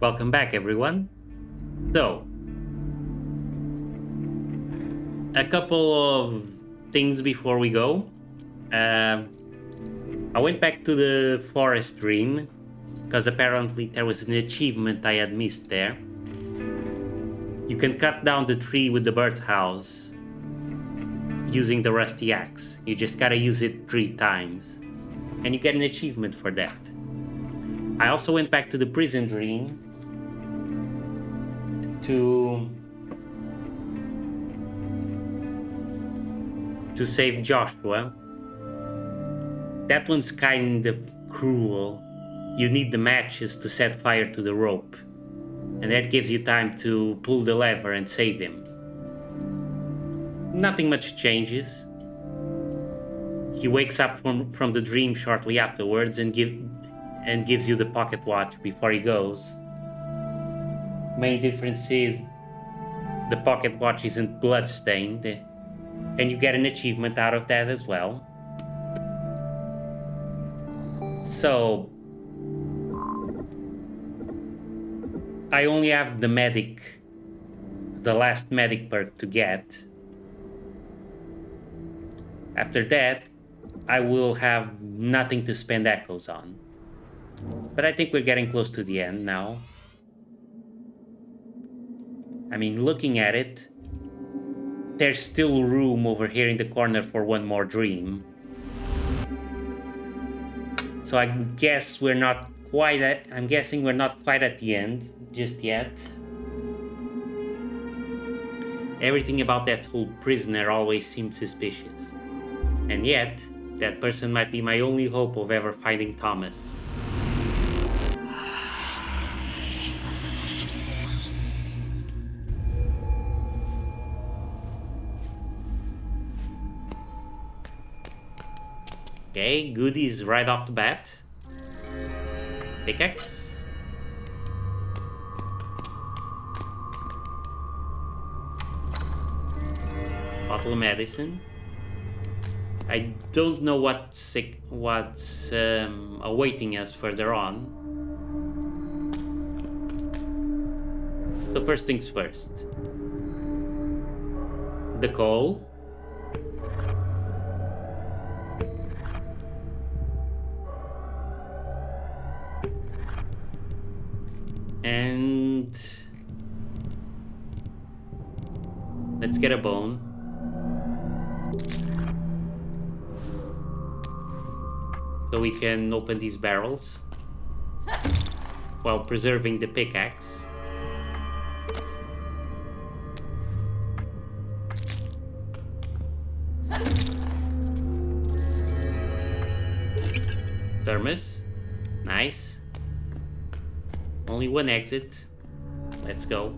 Welcome back, everyone. So, a couple of things before we go. Um, I went back to the forest dream because apparently there was an achievement I had missed there. You can cut down the tree with the birdhouse using the rusty axe. You just gotta use it 3 times, and you get an achievement for that. I also went back to the prison dream to save Joshua. That one's kind of cruel. You need the matches to set fire to the rope, and that gives you time to pull the lever and save him. Nothing much changes. He wakes up from the dream shortly afterwards and gives you the pocket watch before he goes. Main difference is the pocket watch isn't bloodstained, and you get an achievement out of that as well. So I only have the last medic perk to get. After that, I will have nothing to spend echoes on. But I think we're getting close to the end now. I mean, looking at it, there's still room over here in the corner for one more dream. So I'm guessing we're not quite at the end just yet. Everything about that whole prisoner always seemed suspicious. And yet, that person might be my only hope of ever finding Thomas. Okay, goodies right off the bat. Pickaxe. Bottle of medicine. I don't know what's awaiting us further on. So first things first. The coal. And let's get a bone. So we can open these barrels while preserving the pickaxe. Thermos. Nice. Only one exit. Let's go.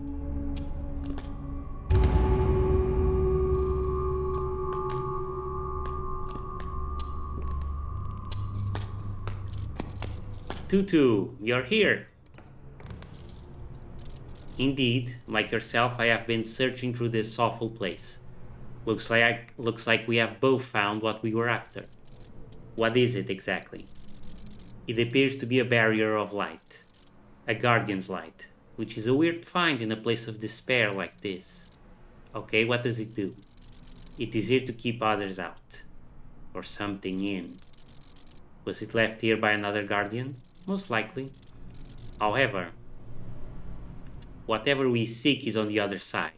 Tutu, you're here. Indeed, like yourself, I have been searching through this awful place. Looks like we have both found what we were after. What is it exactly? It appears to be a barrier of light. A guardian's light, which is a weird find in a place of despair like this. Okay, what does it do? It is here to keep others out. Or something in. Was it left here by another guardian? Most likely. However, whatever we seek is on the other side.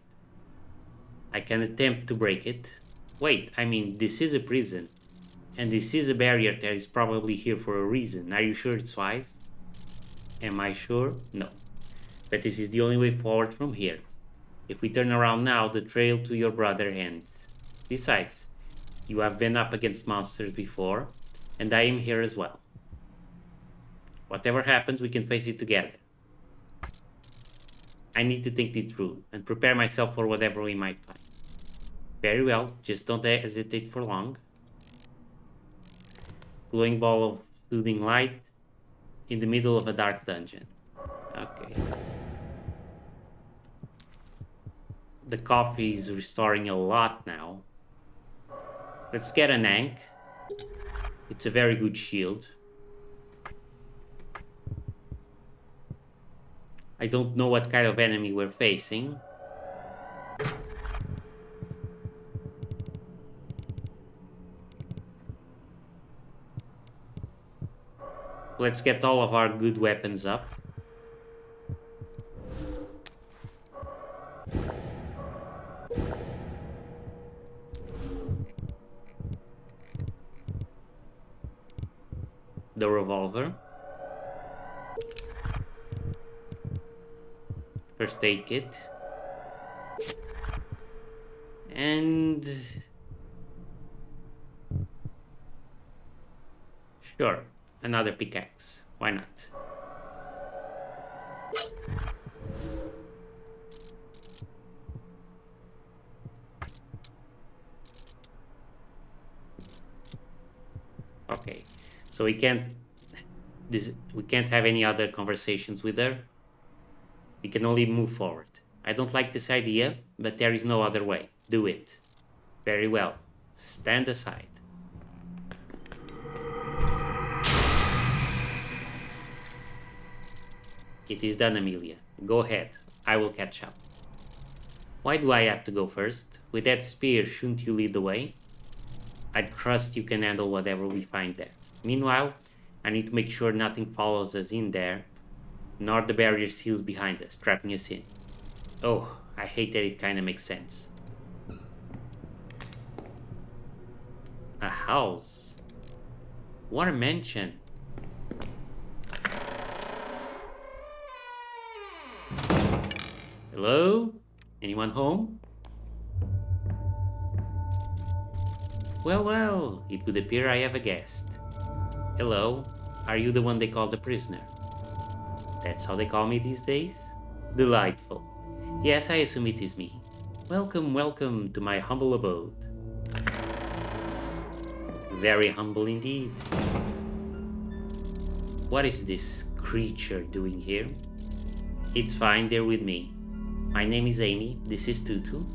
I can attempt to break it. Wait, I mean, this is a prison. And this is a barrier that is probably here for a reason. Are you sure it's wise? Am I sure? No. But this is the only way forward from here. If we turn around now, the trail to your brother ends. Besides, you have been up against monsters before, and I am here as well. Whatever happens, we can face it together. I need to think it through and prepare myself for whatever we might find. Very well, just don't hesitate for long. Glowing ball of soothing light in the middle of a dark dungeon. Okay. The coffee is restoring a lot now. Let's get an Ankh. It's a very good shield. I don't know what kind of enemy we're facing. Let's get all of our good weapons up. The revolver. First aid kit. And... sure, another pickaxe. Why not? Okay, so we can't have any other conversations with her. We can only move forward. I don't like this idea, but there is no other way. Do it. Very well. Stand aside. It is done, Amelia. Go ahead. I will catch up. Why do I have to go first? With that spear, shouldn't you lead the way? I trust you can handle whatever we find there. Meanwhile, I need to make sure nothing follows us in there, nor the barrier seals behind us, trapping us in. Oh, I hate that it kinda makes sense. A house? What a mansion! Hello? Anyone home? Well, it would appear I have a guest. Hello, are you the one they call the prisoner? That's how they call me these days? Delightful. Yes, I assume it is me. Welcome to my humble abode. Very humble indeed. What is this creature doing here? It's fine, they're with me. My name is Amy, this is Tutu.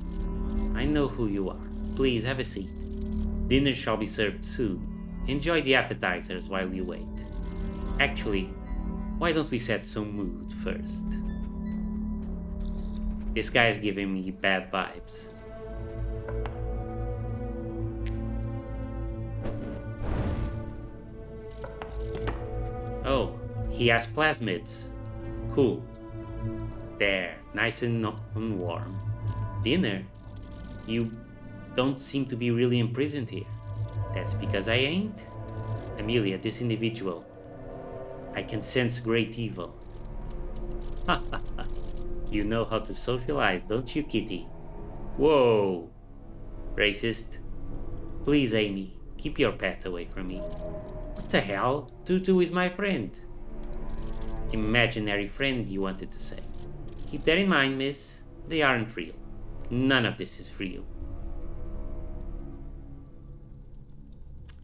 I know who you are. Please have a seat. Dinner shall be served soon. Enjoy the appetizers while you wait. Actually, why don't we set some mood first? This guy is giving me bad vibes. Oh, he has plasmids. Cool. There, nice and warm. Dinner? You don't seem to be really imprisoned here. That's because I ain't. Amelia, this individual. I can sense great evil. You know how to socialize, don't you, kitty? Whoa! Racist. Please, Amy, keep your pet away from me. What the hell? Tutu is my friend. Imaginary friend, you wanted to say. Keep that in mind, miss. They aren't real. None of this is real.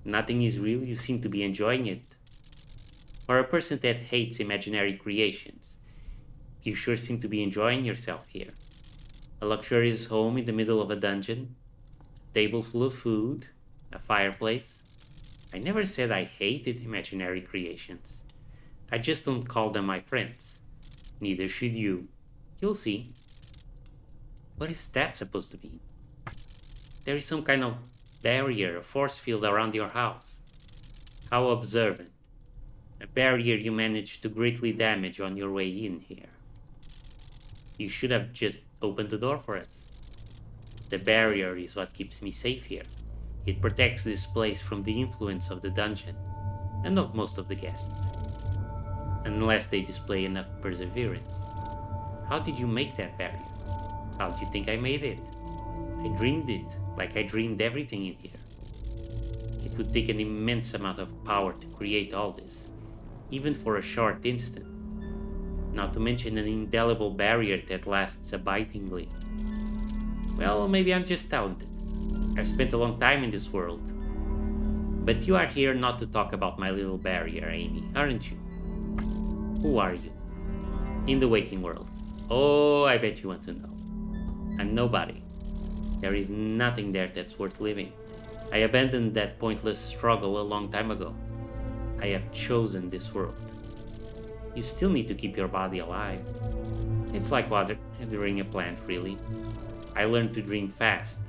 Nothing is real, you seem to be enjoying it. For a person that hates imaginary creations, you sure seem to be enjoying yourself here. A luxurious home in the middle of a dungeon, a table full of food, a fireplace. I never said I hated imaginary creations. I just don't call them my friends. Neither should you. You'll see. What is that supposed to be? There is some kind of barrier, a force field around your house. How observant. A barrier you managed to greatly damage on your way in here. You should have just opened the door for us. The barrier is what keeps me safe here. It protects this place from the influence of the dungeon, and of most of the guests. Unless they display enough perseverance. How did you make that barrier? How do you think I made it? I dreamed it, like I dreamed everything in here. It would take an immense amount of power to create all this, even for a short instant. Not to mention an indelible barrier that lasts abidingly. Well, maybe I'm just talented. I've spent a long time in this world. But you are here not to talk about my little barrier, Amy, aren't you? Who are you? In the waking world. Oh, I bet you want to know. I'm nobody. There is nothing there that's worth living. I abandoned that pointless struggle a long time ago. I have chosen this world. You still need to keep your body alive. It's like watering a plant, really. I learned to dream fast.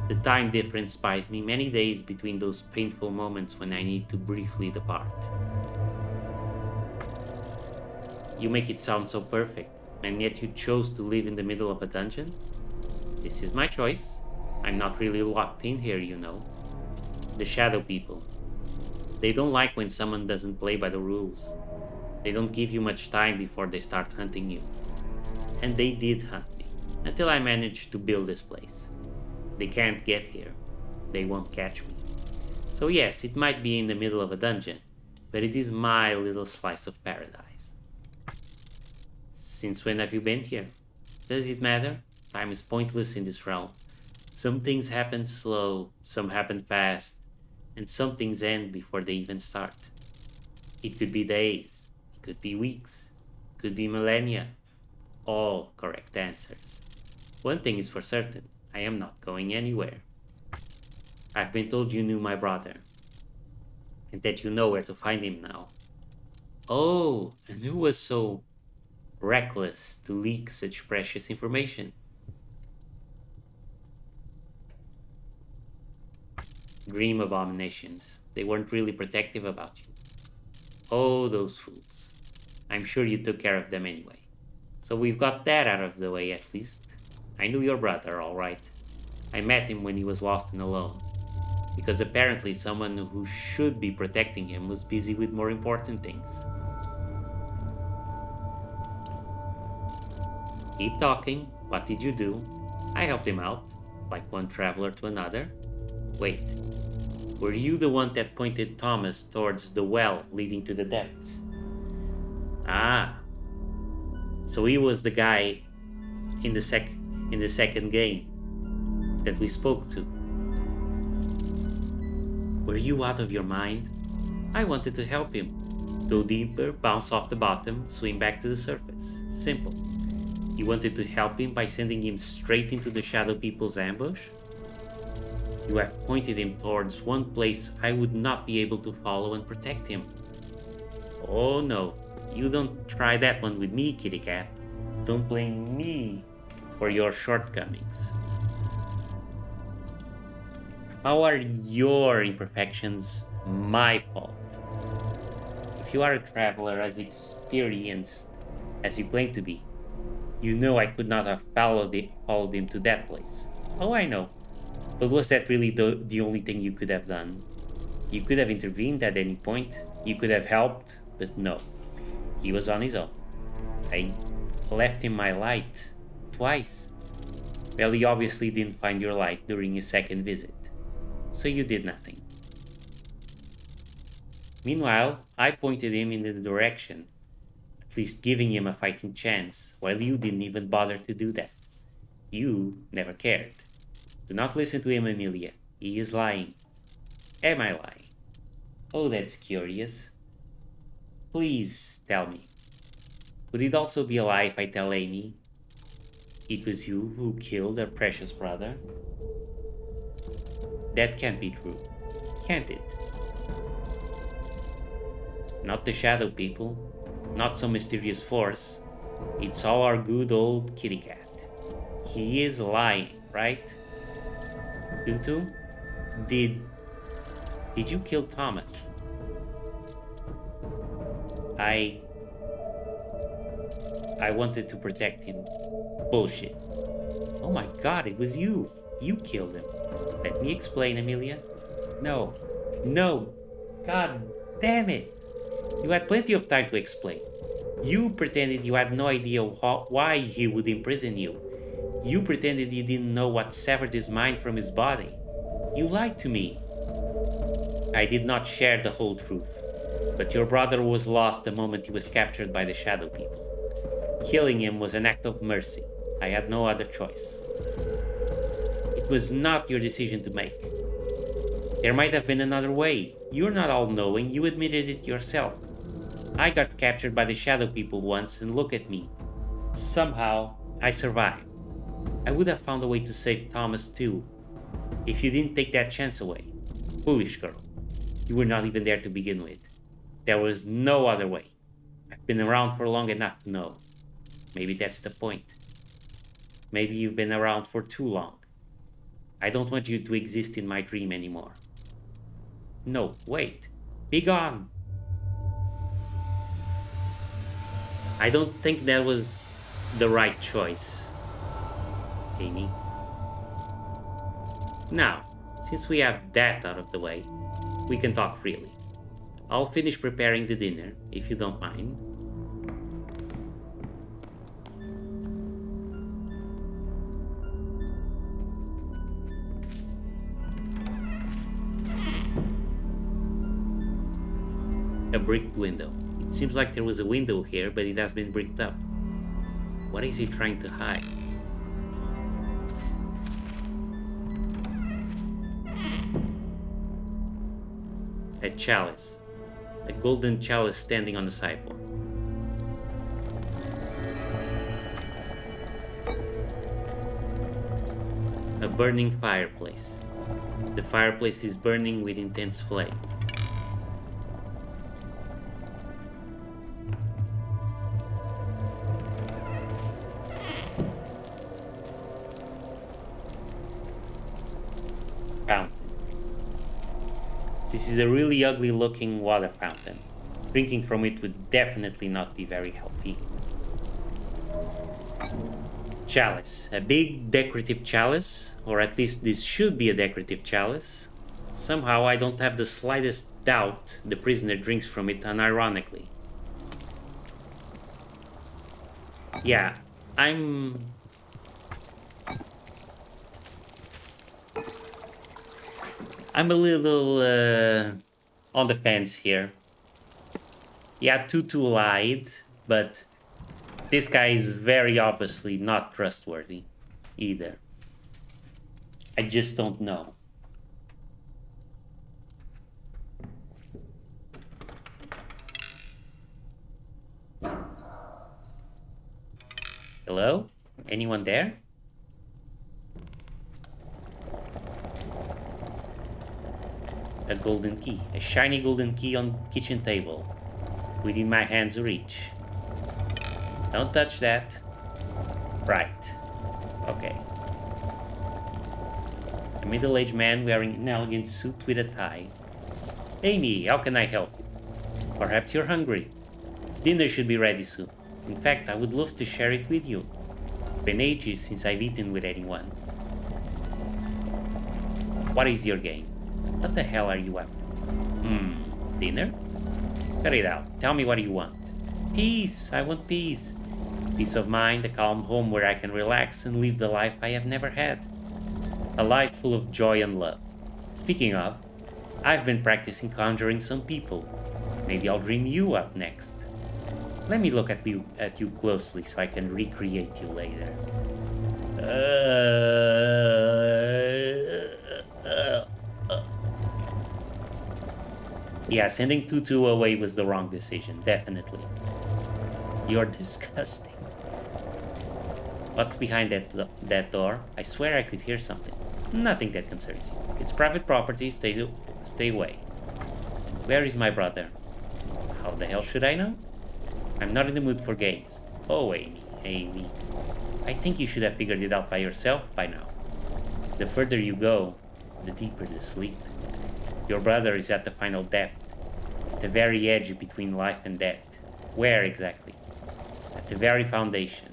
The time difference buys me many days between those painful moments when I need to briefly depart. You make it sound so perfect, and yet you chose to live in the middle of a dungeon? This is my choice. I'm not really locked in here, you know. The shadow people. They don't like when someone doesn't play by the rules. They don't give you much time before they start hunting you. And they did hunt me, until I managed to build this place. They can't get here. They won't catch me. So yes, it might be in the middle of a dungeon, but it is my little slice of paradise. Since when have you been here? Does it matter? Time is pointless in this realm. Some things happen slow, some happen fast, and some things end before they even start. It could be days, it could be weeks, it could be millennia. All correct answers. One thing is for certain, I am not going anywhere. I've been told you knew my brother, and that you know where to find him now. Oh, and who was so reckless to leak such precious information? Dream abominations. They weren't really protective about you. Oh, those fools. I'm sure you took care of them anyway. So we've got that out of the way at least. I knew your brother, all right. I met him when he was lost and alone. Because apparently someone who should be protecting him was busy with more important things. Keep talking. What did you do? I helped him out, like one traveler to another. Wait, were you the one that pointed Thomas towards the well leading to the depths? Ah, so he was the guy in the second game that we spoke to. Were you out of your mind? I wanted to help him. Go deeper, bounce off the bottom, swim back to the surface. Simple. You wanted to help him by sending him straight into the Shadow People's ambush? You have pointed him towards one place I would not be able to follow and protect him. Oh no, you don't try that one with me, kitty cat. Don't blame me for your shortcomings. How are your imperfections my fault? If you are a traveler as experienced as you claim to be, you know I could not have followed him to that place. Oh, I know. But was that really the only thing you could have done? You could have intervened at any point. You could have helped, but no. He was on his own. I left him my light twice. Well, he obviously didn't find your light during his second visit. So you did nothing. Meanwhile, I pointed him in the direction, at least giving him a fighting chance, while you didn't even bother to do that. You never cared. Do not listen to him, Amelia. He is lying. Am I lying? Oh, that's curious. Please tell me. Would it also be a lie if I tell Amy it was you who killed her precious brother? That can't be true, can't it? Not the shadow people, not some mysterious force. It's all our good old kitty cat. He is lying, right? Tutu? Did you kill Thomas? I wanted to protect him. Bullshit. Oh my god, it was you. You killed him. Let me explain, Amelia. No. No. God damn it. You had plenty of time to explain. You pretended you had no idea why he would imprison you. You pretended you didn't know what severed his mind from his body. You lied to me. I did not share the whole truth. But your brother was lost the moment he was captured by the Shadow People. Killing him was an act of mercy. I had no other choice. It was not your decision to make. There might have been another way. You're not all-knowing, you admitted it yourself. I got captured by the Shadow People once, and look at me. Somehow, I survived. I would have found a way to save Thomas too, if you didn't take that chance away. Foolish girl. You were not even there to begin with. There was no other way. I been around for long enough to know. Maybe that's the point. Maybe you've been around for too long. I don't want you to exist in my dream anymore. No, wait. Be gone! I don't think that was the right choice, Amy. Now, since we have that out of the way, we can talk freely. I'll finish preparing the dinner, if you don't mind. A bricked window. It seems like there was a window here, but it has been bricked up. What is he trying to hide? A chalice. A golden chalice standing on the sideboard. A burning fireplace. The fireplace is burning with intense flame. Fountain. This is a really ugly looking water fountain. Drinking from it would definitely not be very healthy. Chalice. A big decorative chalice, or at least this should be a decorative chalice. Somehow I don't have the slightest doubt the prisoner drinks from it unironically. Yeah, I'm a little on the fence here. Yeah, Tutu lied, but this guy is very obviously not trustworthy either. I just don't know. Hello? Anyone there? A golden key. A shiny golden key on kitchen table. Within my hand's reach. Don't touch that. Right. Okay. A middle-aged man wearing an elegant suit with a tie. Amy, how can I help you? Perhaps you're hungry. Dinner should be ready soon. In fact, I would love to share it with you. Been ages since I've eaten with anyone. What is your game? What the hell are you up to? Dinner? Cut it out. Tell me what you want. Peace. I want peace. Peace of mind, a calm home where I can relax and live the life I have never had. A life full of joy and love. Speaking of, I've been practicing conjuring some people. Maybe I'll dream you up next. Let me look at you closely so I can recreate you later. Yeah, sending Tutu away was the wrong decision, definitely. You're disgusting. What's behind that door? I swear I could hear something. Nothing that concerns you. It's private property, stay away. Where is my brother? How the hell should I know? I'm not in the mood for games. Oh, Amy. I think you should have figured it out by yourself by now. The further you go, the deeper the sleep. Your brother is at the final depth, at the very edge between life and death. Where exactly? At the very foundation.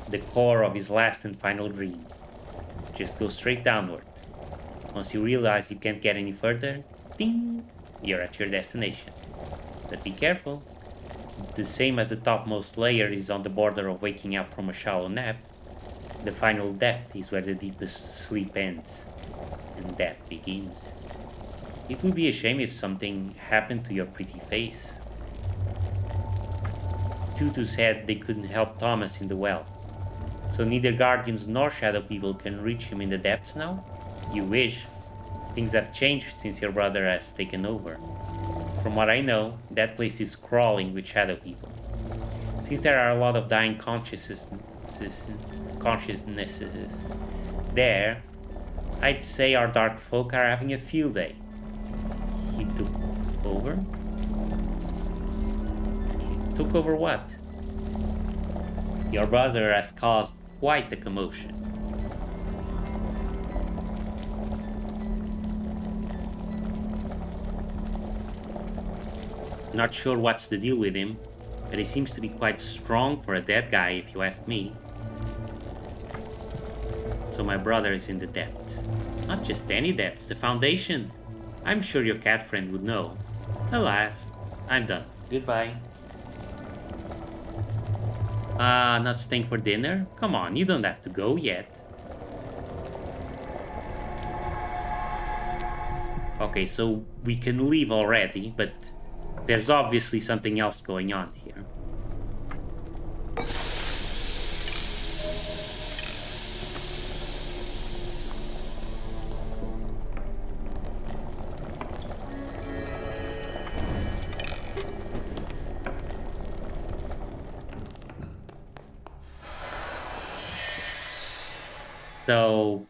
The core of his last and final dream. Just go straight downward. Once you realize you can't get any further, ding, you're at your destination. But be careful. The same as the topmost layer is on the border of waking up from a shallow nap, the final depth is where the deepest sleep ends, and death begins. It would be a shame if something happened to your pretty face. Tutu said they couldn't help Thomas in the well, so neither guardians nor shadow people can reach him in the depths now? You wish. Things have changed since your brother has taken over. From what I know, that place is crawling with shadow people. Since there are a lot of dying consciousnesses there, I'd say our dark folk are having a field day. He took over? Took over what? Your brother has caused quite the commotion. Not sure what's the deal with him, but he seems to be quite strong for a dead guy if you ask me. So my brother is in the depths. Not just any depths, the foundation. I'm sure your cat friend would know. Alas, I'm done. Goodbye. Not staying for dinner? Come on, you don't have to go yet. Okay, so we can leave already, but there's obviously something else going on here. So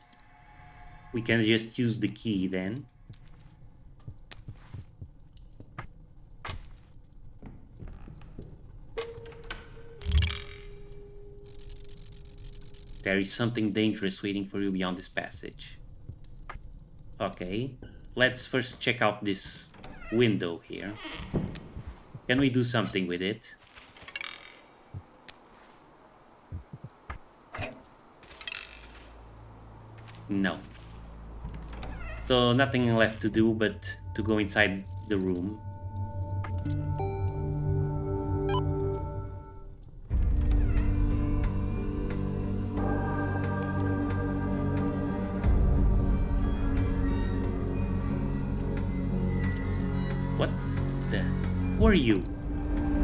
we can just use the key then. There is something dangerous waiting for you beyond this passage. Okay, let's first check out this window here. Can we do something with it? No. So nothing left to do but to go inside the room. What the? Who are you?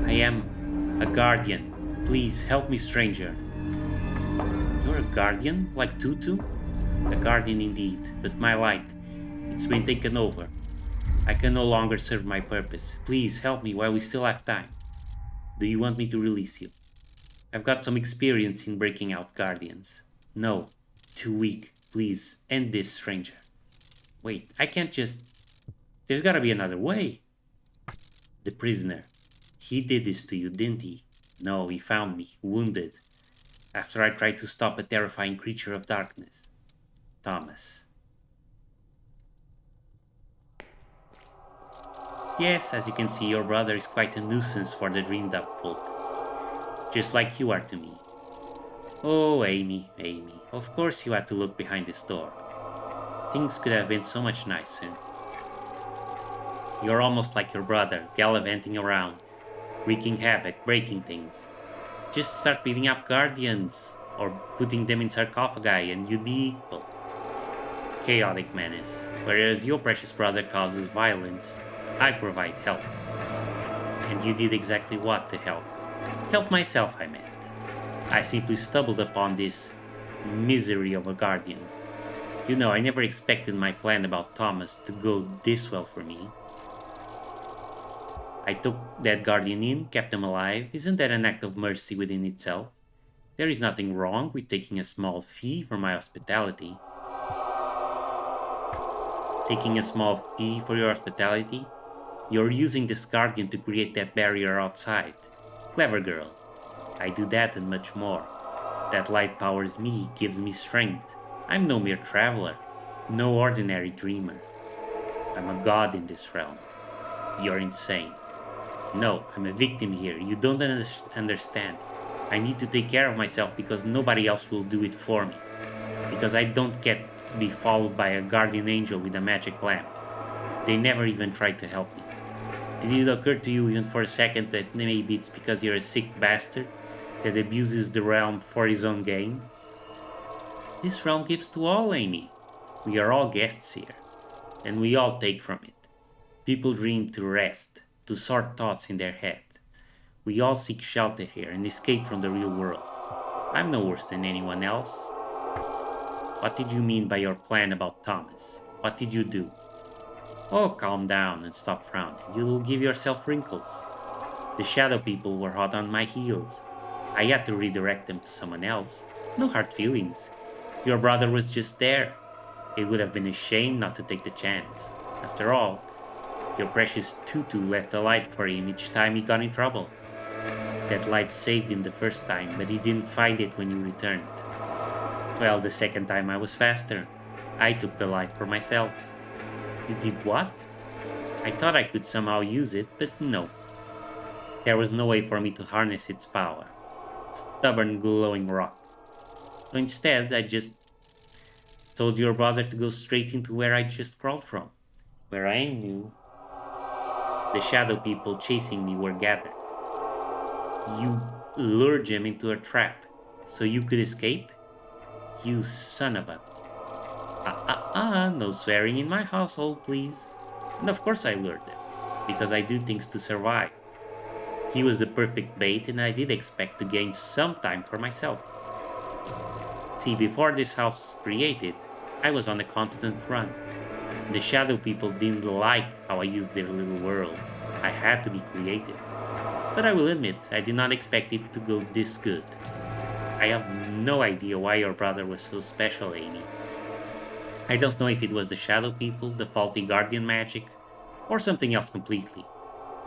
I am a guardian. Please help me, stranger. You're a guardian? Like Tutu? A guardian indeed, but my light, it's been taken over. I can no longer serve my purpose. Please help me while we still have time. Do you want me to release you? I've got some experience in breaking out guardians. No, too weak. Please, end this, stranger. Wait, I can't just... There's gotta be another way. The prisoner. He did this to you, didn't he? No, he found me, wounded, after I tried to stop a terrifying creature of darkness. Thomas. Yes, as you can see, your brother is quite a nuisance for the dreamed up folk. Just like you are to me. Oh, Amy, Amy. Of course you had to look behind this door. Things could have been so much nicer. You're almost like your brother, gallivanting around, wreaking havoc, breaking things. Just start beating up guardians, or putting them in sarcophagi, and you'd be equal. Chaotic menace. Whereas your precious brother causes violence, I provide help. And you did exactly what to help? Help myself, I meant. I simply stumbled upon this misery of a guardian. You know, I never expected my plan about Thomas to go this well for me. I took that guardian in, kept him alive. Isn't that an act of mercy within itself? There is nothing wrong with taking a small fee for my hospitality. Taking a small fee for your hospitality? You're using this guardian to create that barrier outside. Clever girl. I do that and much more. That light powers me, gives me strength. I'm no mere traveler, no ordinary dreamer. I'm a god in this realm. You're insane. No, I'm a victim here. You don't understand. I need to take care of myself because nobody else will do it for me. Because I don't get to be followed by a guardian angel with a magic lamp. They never even tried to help me. Did it occur to you even for a second that maybe it's because you're a sick bastard that abuses the realm for his own gain? This realm gives to all, Amy. We are all guests here, and we all take from it. People dream to rest, to sort thoughts in their head. We all seek shelter here and escape from the real world. I'm no worse than anyone else. What did you mean by your plan about Thomas? What did you do? Oh, calm down and stop frowning. You'll give yourself wrinkles. The shadow people were hot on my heels. I had to redirect them to someone else. No hard feelings. Your brother was just there. It would have been a shame not to take the chance. After all, your precious Tutu left a light for him each time he got in trouble. That light saved him the first time, but he didn't find it when you returned. Well, the second time I was faster. I took the light for myself. You did what? I thought I could somehow use it, but no. There was no way for me to harness its power. Stubborn glowing rock. So instead, I just told your brother to go straight into where I just crawled from. Where I knew the shadow people chasing me were gathered. You lured him into a trap so you could escape? You son of a... no swearing in my household, please. And of course I lured them, because I do things to survive. He was the perfect bait and I did expect to gain some time for myself. See, before this house was created, I was on a constant run. The shadow people didn't like how I used their little world. I had to be creative. But I will admit, I did not expect it to go this good. I have no idea why your brother was so special, Amy. I don't know if it was the shadow people, the faulty guardian magic, or something else completely.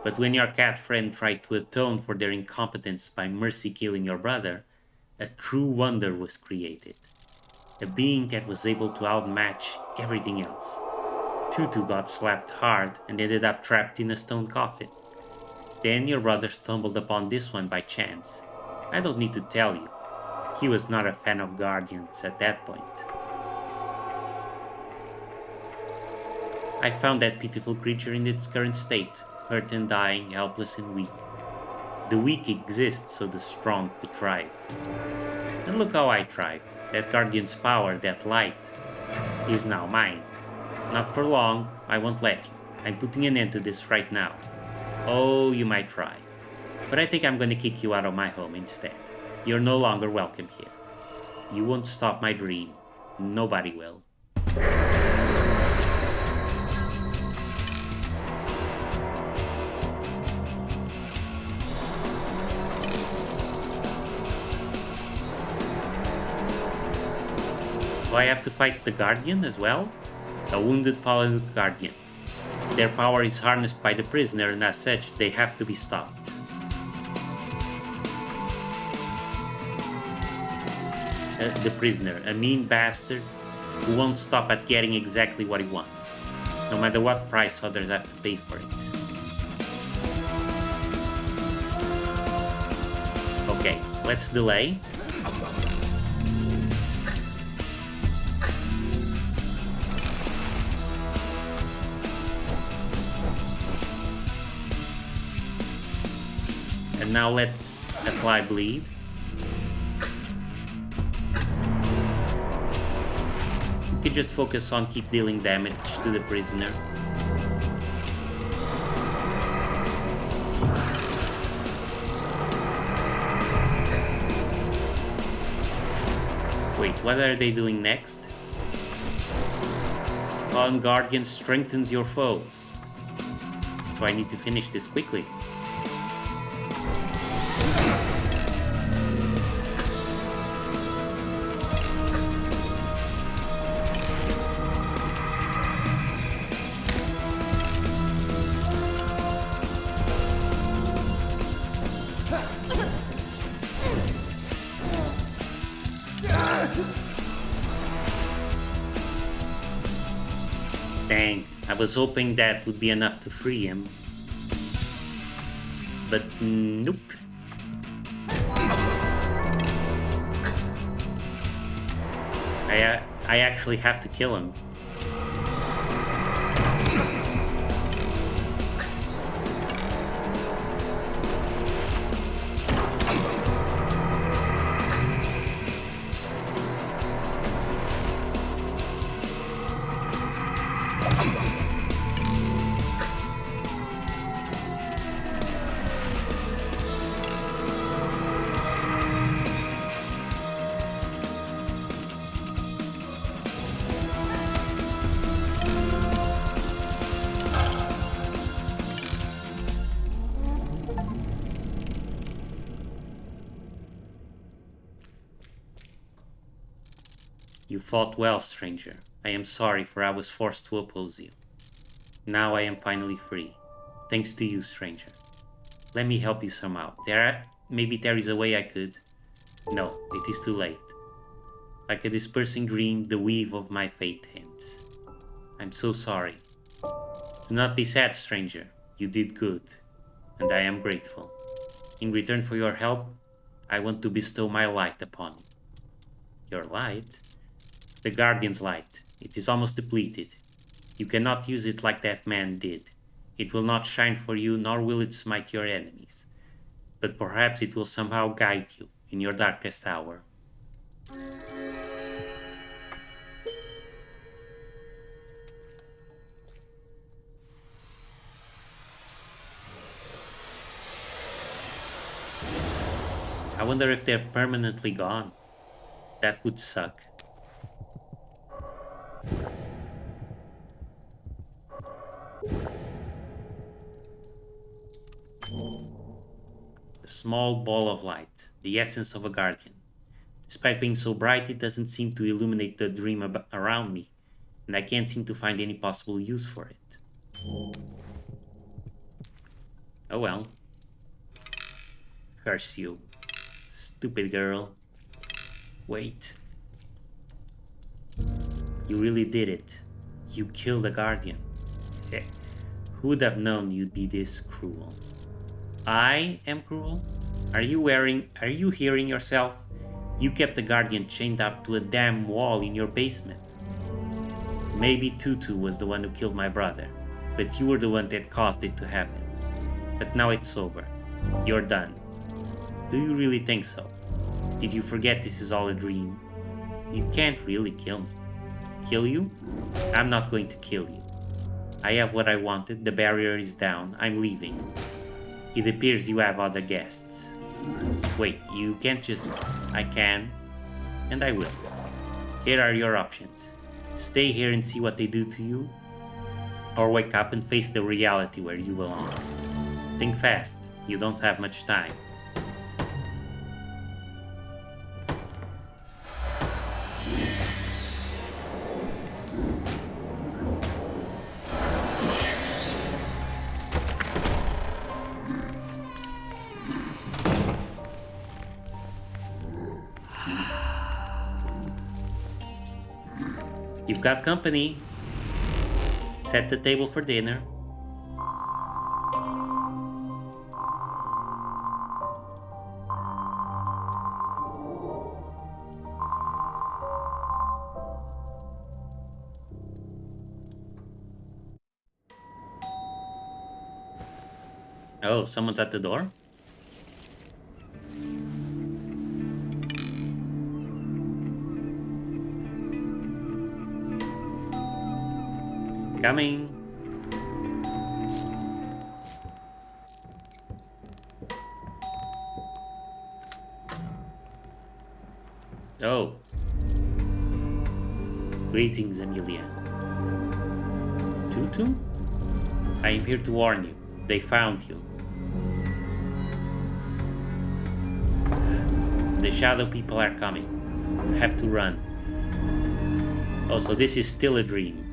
But when your cat friend tried to atone for their incompetence by mercy killing your brother, a true wonder was created. A being that was able to outmatch everything else. Tutu got slapped hard and ended up trapped in a stone coffin. Then your brother stumbled upon this one by chance. I don't need to tell you. He was not a fan of guardians at that point. I found that pitiful creature in its current state, hurt and dying, helpless and weak. The weak exist so the strong could thrive. And look how I thrive. That guardian's power, that light, is now mine. Not for long, I won't let you. I'm putting an end to this right now. Oh, you might try. But I think I'm gonna kick you out of my home instead. You're no longer welcome here. You won't stop my dream. Nobody will. Do I have to fight the Guardian as well? A wounded fallen Guardian. Their power is harnessed by the prisoner and as such they have to be stopped. The prisoner, a mean bastard who won't stop at getting exactly what he wants, no matter what price others have to pay for it. Okay, let's delay. And now let's apply bleed. We could just focus on keep dealing damage to the prisoner. Wait, what are they doing next? Fallen Guardian strengthens your foes. So I need to finish this quickly. Dang, I was hoping that would be enough to free him. But nope. I actually have to kill him. You fought well, stranger. I am sorry for I was forced to oppose you. Now I am finally free. Thanks to you, stranger. Let me help you somehow. maybe there is a way I could. No, it is too late. Like a dispersing dream, the weave of my fate ends. I'm so sorry. Do not be sad, stranger. You did good, and I am grateful. In return for your help, I want to bestow my light upon you. Your light? The Guardian's light. It is almost depleted. You cannot use it like that man did. It will not shine for you, nor will it smite your enemies. But perhaps it will somehow guide you in your darkest hour. I wonder if they're permanently gone. That would suck. A small ball of light, the essence of a guardian. Despite being so bright, it doesn't seem to illuminate the dream around me, and I can't seem to find any possible use for it. Oh well. Curse you. Stupid girl. Wait. You really did it. You killed a guardian. Who would have known you'd be this cruel? I am cruel? Are you hearing yourself? You kept the guardian chained up to a damn wall in your basement. Maybe Tutu was the one who killed my brother, but you were the one that caused it to happen. But now it's over. You're done. Do you really think so? Did you forget this is all a dream? You can't really kill me. Kill you? I'm not going to kill you. I have what I wanted, the barrier is down, I'm leaving. It appears you have other guests. Wait, you can't just... I can, and I will. Here are your options. Stay here and see what they do to you, or wake up and face the reality where you belong. Think fast, you don't have much time. You've got company. Set the table for dinner. Oh, someone's at the door? Coming. Oh. Greetings, Amelia. Tutu? I am here to warn you. They found you. The shadow people are coming. You have to run. Oh, so this is still a dream.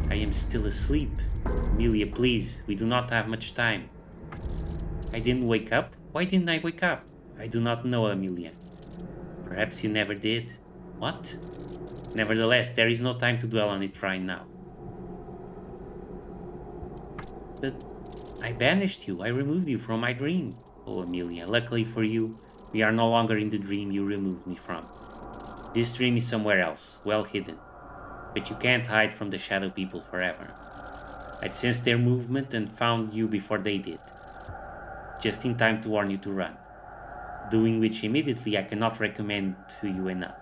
I am still asleep. Amelia, please, we do not have much time. I didn't wake up? Why didn't I wake up? I do not know, Amelia. Perhaps you never did. What? Nevertheless, there is no time to dwell on it right now. But I banished you. I removed you from my dream. Oh, Amelia, luckily for you, we are no longer in the dream you removed me from. This dream is somewhere else, well hidden. But you can't hide from the shadow people forever. I'd sensed their movement and found you before they did. Just in time to warn you to run. Doing which immediately I cannot recommend to you enough.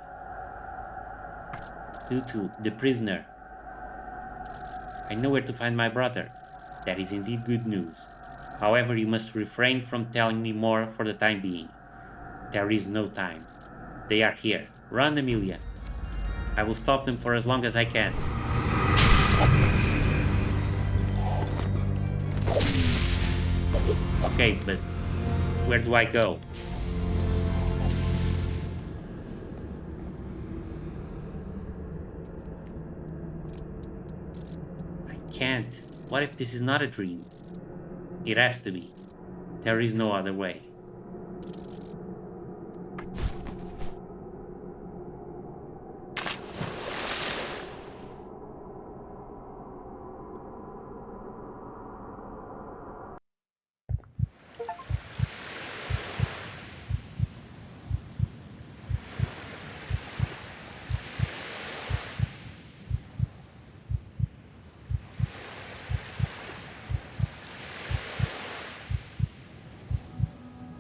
Tutu, the prisoner. I know where to find my brother. That is indeed good news. However, you must refrain from telling me more for the time being. There is no time. They are here. Run, Amelia. I will stop them for as long as I can. Okay, but where do I go? I can't. What if this is not a dream? It has to be. There is no other way.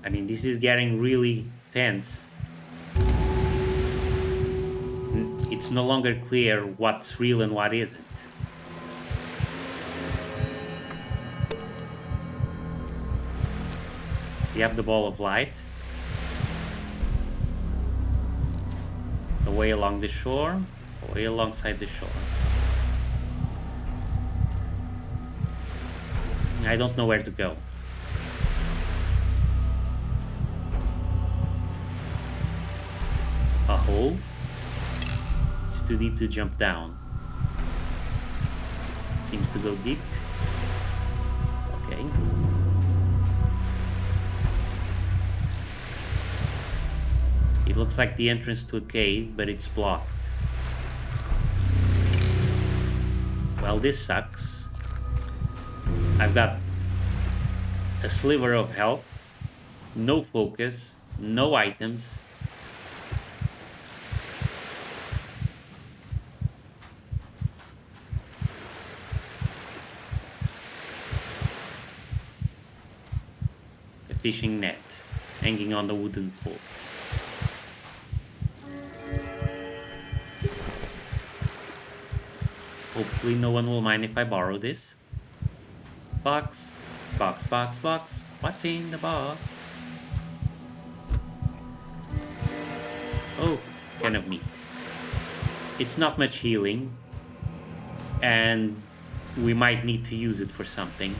I mean, this is getting really tense. It's no longer clear what's real and what isn't. You have the ball of light. Away along the shore, away alongside the shore. I don't know where to go. A hole? It's too deep to jump down. Seems to go deep. Okay. It looks like the entrance to a cave, but it's blocked. Well, this sucks. I've got a sliver of health, no focus, no items. The fishing net hanging on the wooden pole. Hopefully no one will mind if I borrow this. Box, box, box, box. What's in the box? Oh, can of meat. It's not much healing, and we might need to use it for something.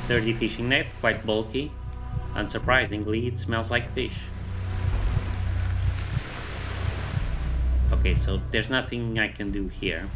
Sturdy fishing net, quite bulky. Unsurprisingly, it smells like fish. Okay, so there's nothing I can do here.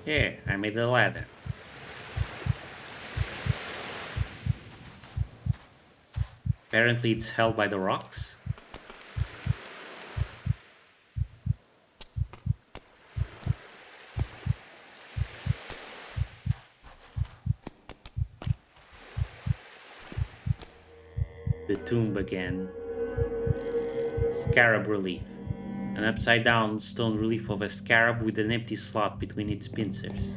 Yeah, I made a ladder. Apparently it's held by the rocks. The tomb again. Scarab relief. An upside down stone relief of a scarab with an empty slot between its pincers.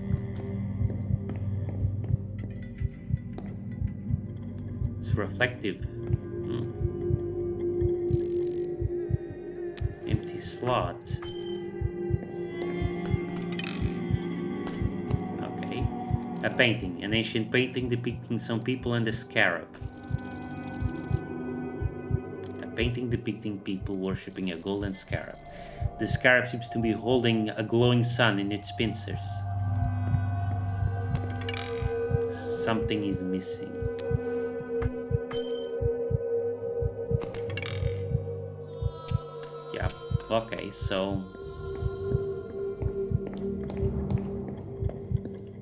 It's reflective. Empty slot. Okay. A painting. An ancient painting depicting some people and a scarab. Painting depicting people worshipping a golden scarab. The scarab seems to be holding a glowing sun in its pincers. Something is missing. Yeah, okay, so...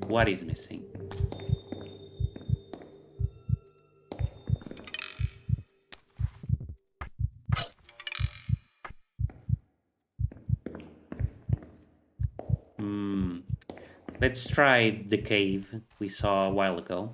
what is missing? Let's try the cave we saw a while ago.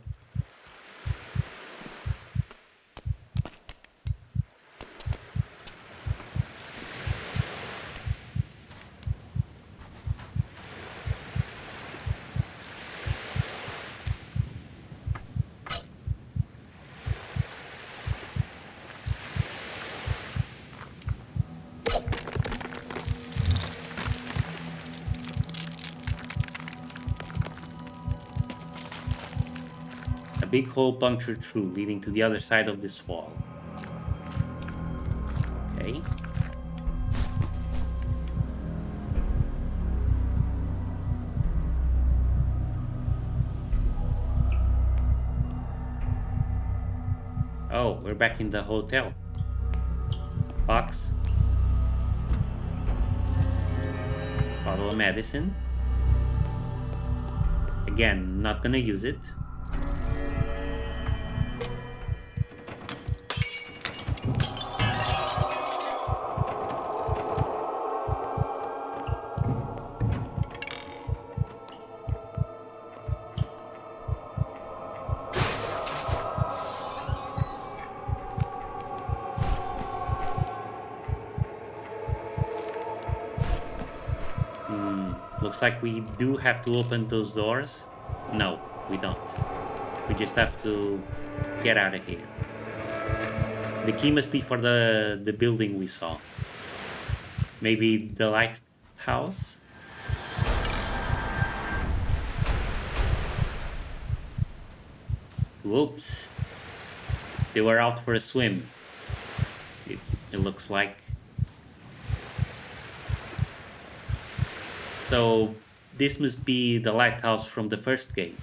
big hole punctured through, leading to the other side of this wall. Okay. Oh, we're back in the hotel. Box. Bottle of medicine. Again, not gonna use it. Looks like we do have to open those doors. No, we don't. We just have to get out of here. The key must be for the building we saw. Maybe the lighthouse? Whoops. They were out for a swim. It looks like. So this must be the lighthouse from the first game.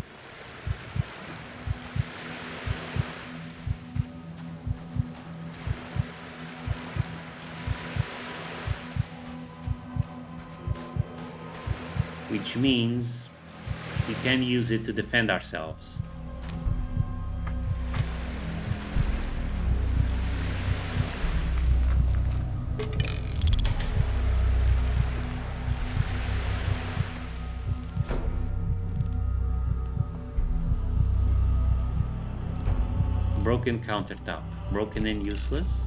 Which means we can use it to defend ourselves. Broken countertop. Broken and useless.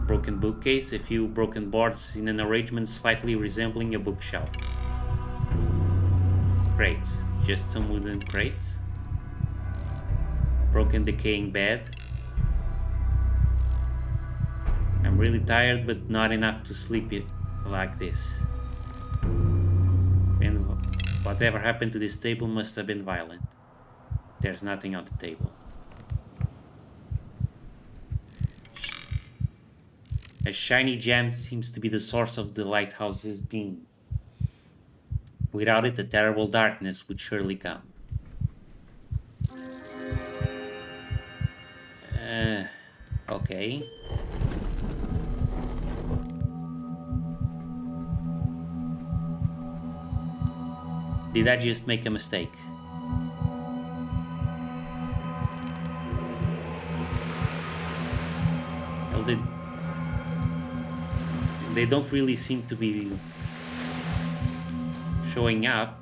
Broken bookcase. A few broken boards in an arrangement slightly resembling a bookshelf. Crates. Just some wooden crates. Broken decaying bed. I'm really tired, but not enough to sleep it like this. And whatever happened to this table must have been violent. There's nothing on the table. A shiny gem seems to be the source of the lighthouse's beam. Without it, a terrible darkness would surely come. Okay. Did I just make a mistake? Well, they don't really seem to be showing up.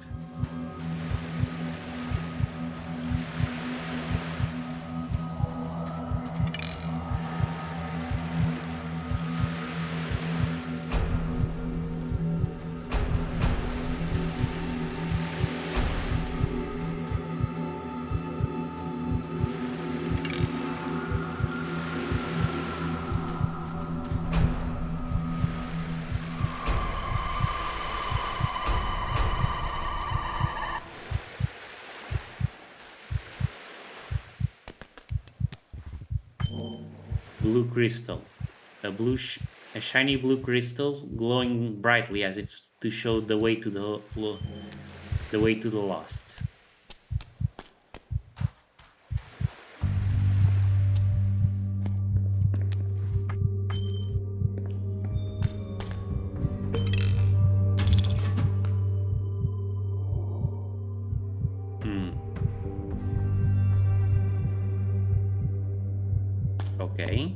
Blue crystal. A shiny blue crystal glowing brightly as if to show the way to the way to the lost. Okay.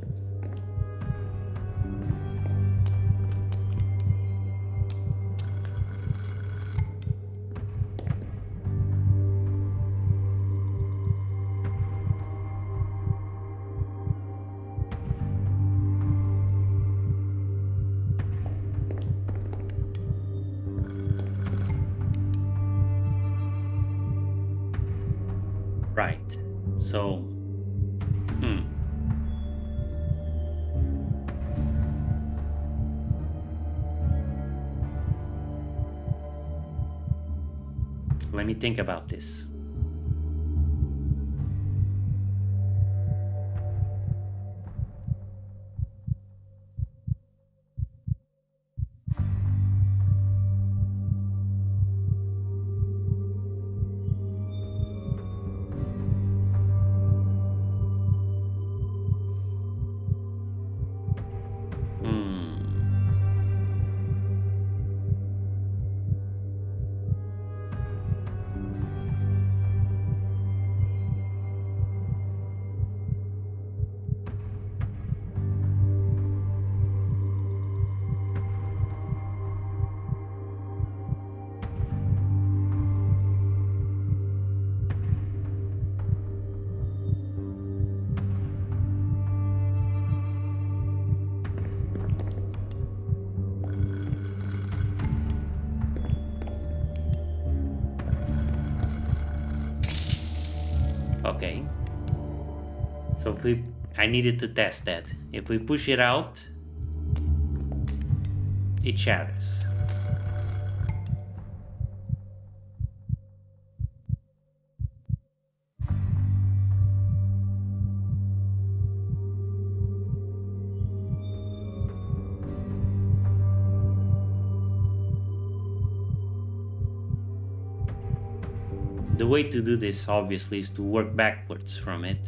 Right. So, let me think about this. Okay. So if we... I needed to test that. If we push it out, it shatters. The way to do this, obviously, is to work backwards from it.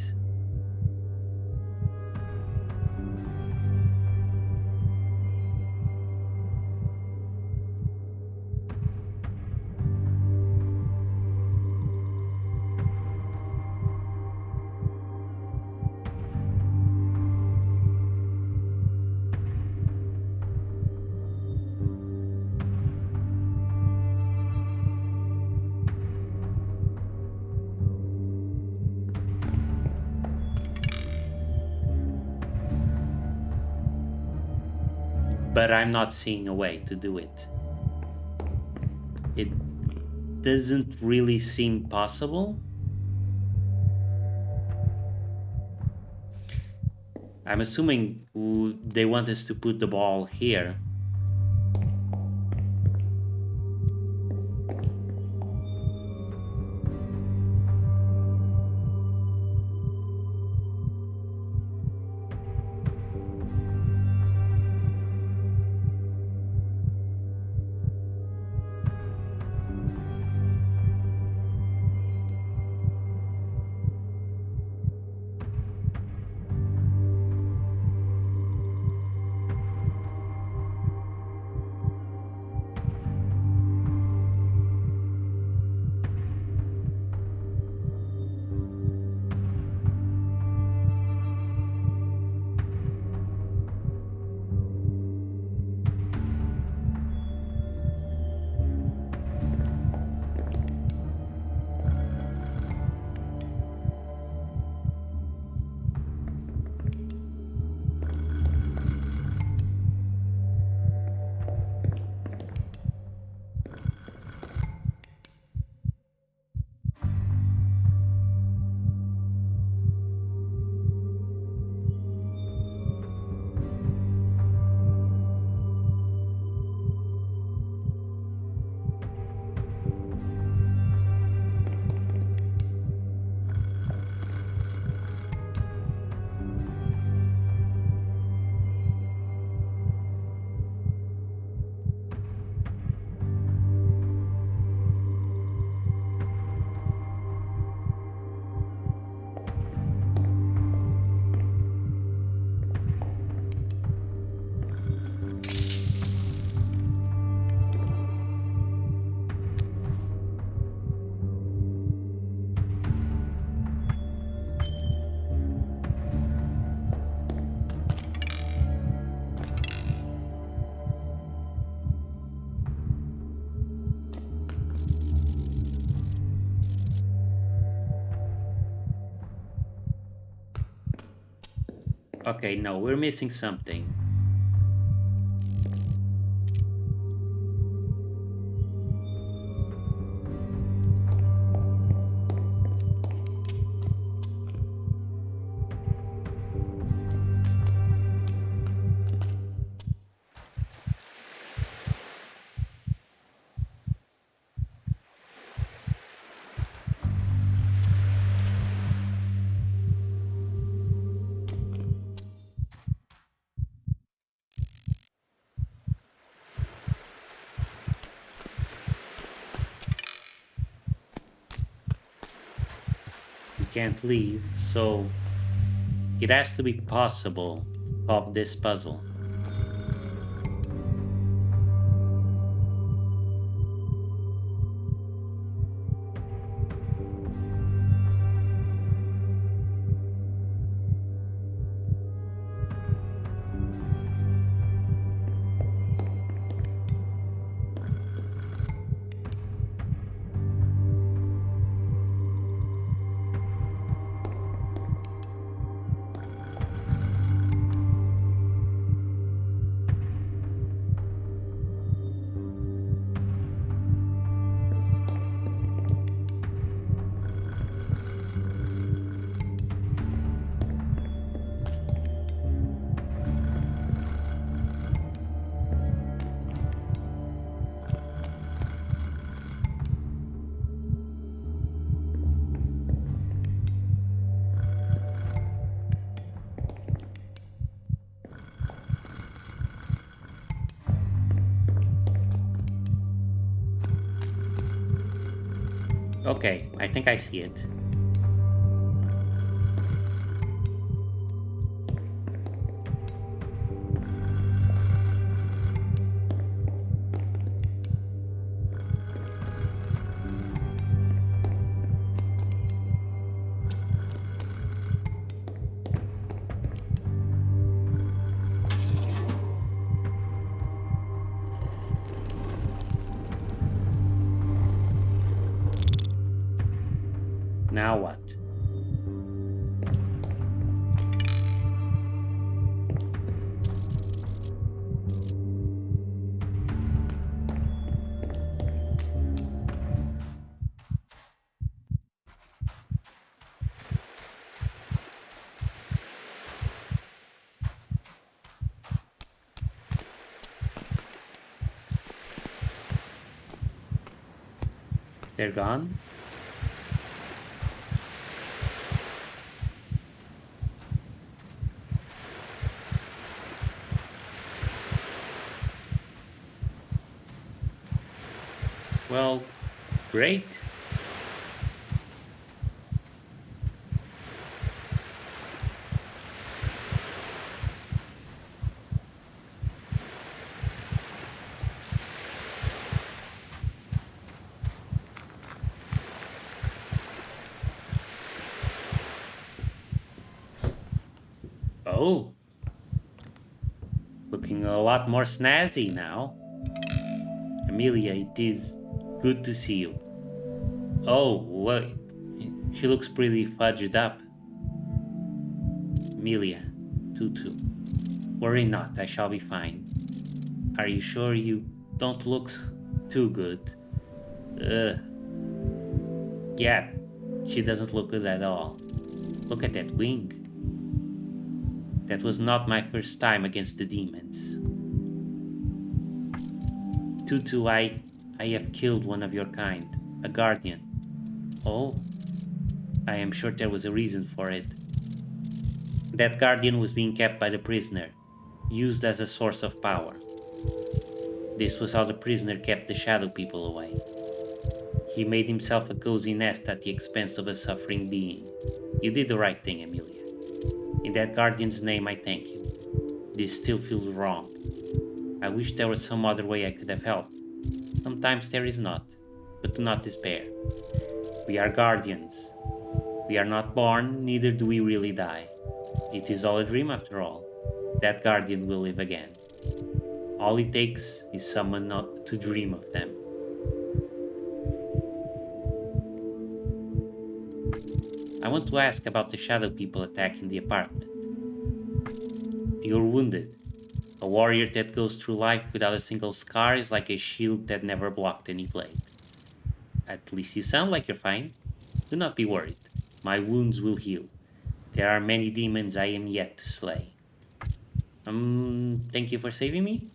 But I'm not seeing a way to do it. It doesn't really seem possible. I'm assuming they want us to put the ball here. Okay, no, we're missing something. We can't leave, so it has to be possible to solve this puzzle. Okay, I think I see it. Now what? They're gone? Well, great. Oh, looking a lot more snazzy now. Amelia, it is good to see you. Oh, wait. She looks pretty fudged up. Amelia, Tutu. Worry not, I shall be fine. Are you sure you don't look too good? Ugh. Yeah, she doesn't look good at all. Look at that wing. That was not my first time against the demons. Tutu, I have killed one of your kind, a guardian. Oh, I am sure there was a reason for it. That guardian was being kept by the prisoner, used as a source of power. This was how the prisoner kept the shadow people away. He made himself a cozy nest at the expense of a suffering being. You did the right thing, Emilia. In that guardian's name, I thank you. This still feels wrong. I wish there was some other way I could have helped. Sometimes there is not, but do not despair. We are guardians. We are not born, neither do we really die. It is all a dream after all. That guardian will live again. All it takes is someone not to dream of them. I want to ask about the shadow people attacking the apartment. You're wounded. A warrior that goes through life without a single scar is like a shield that never blocked any blade. At least you sound like you're fine. Do not be worried. My wounds will heal. There are many demons I am yet to slay. Thank you for saving me.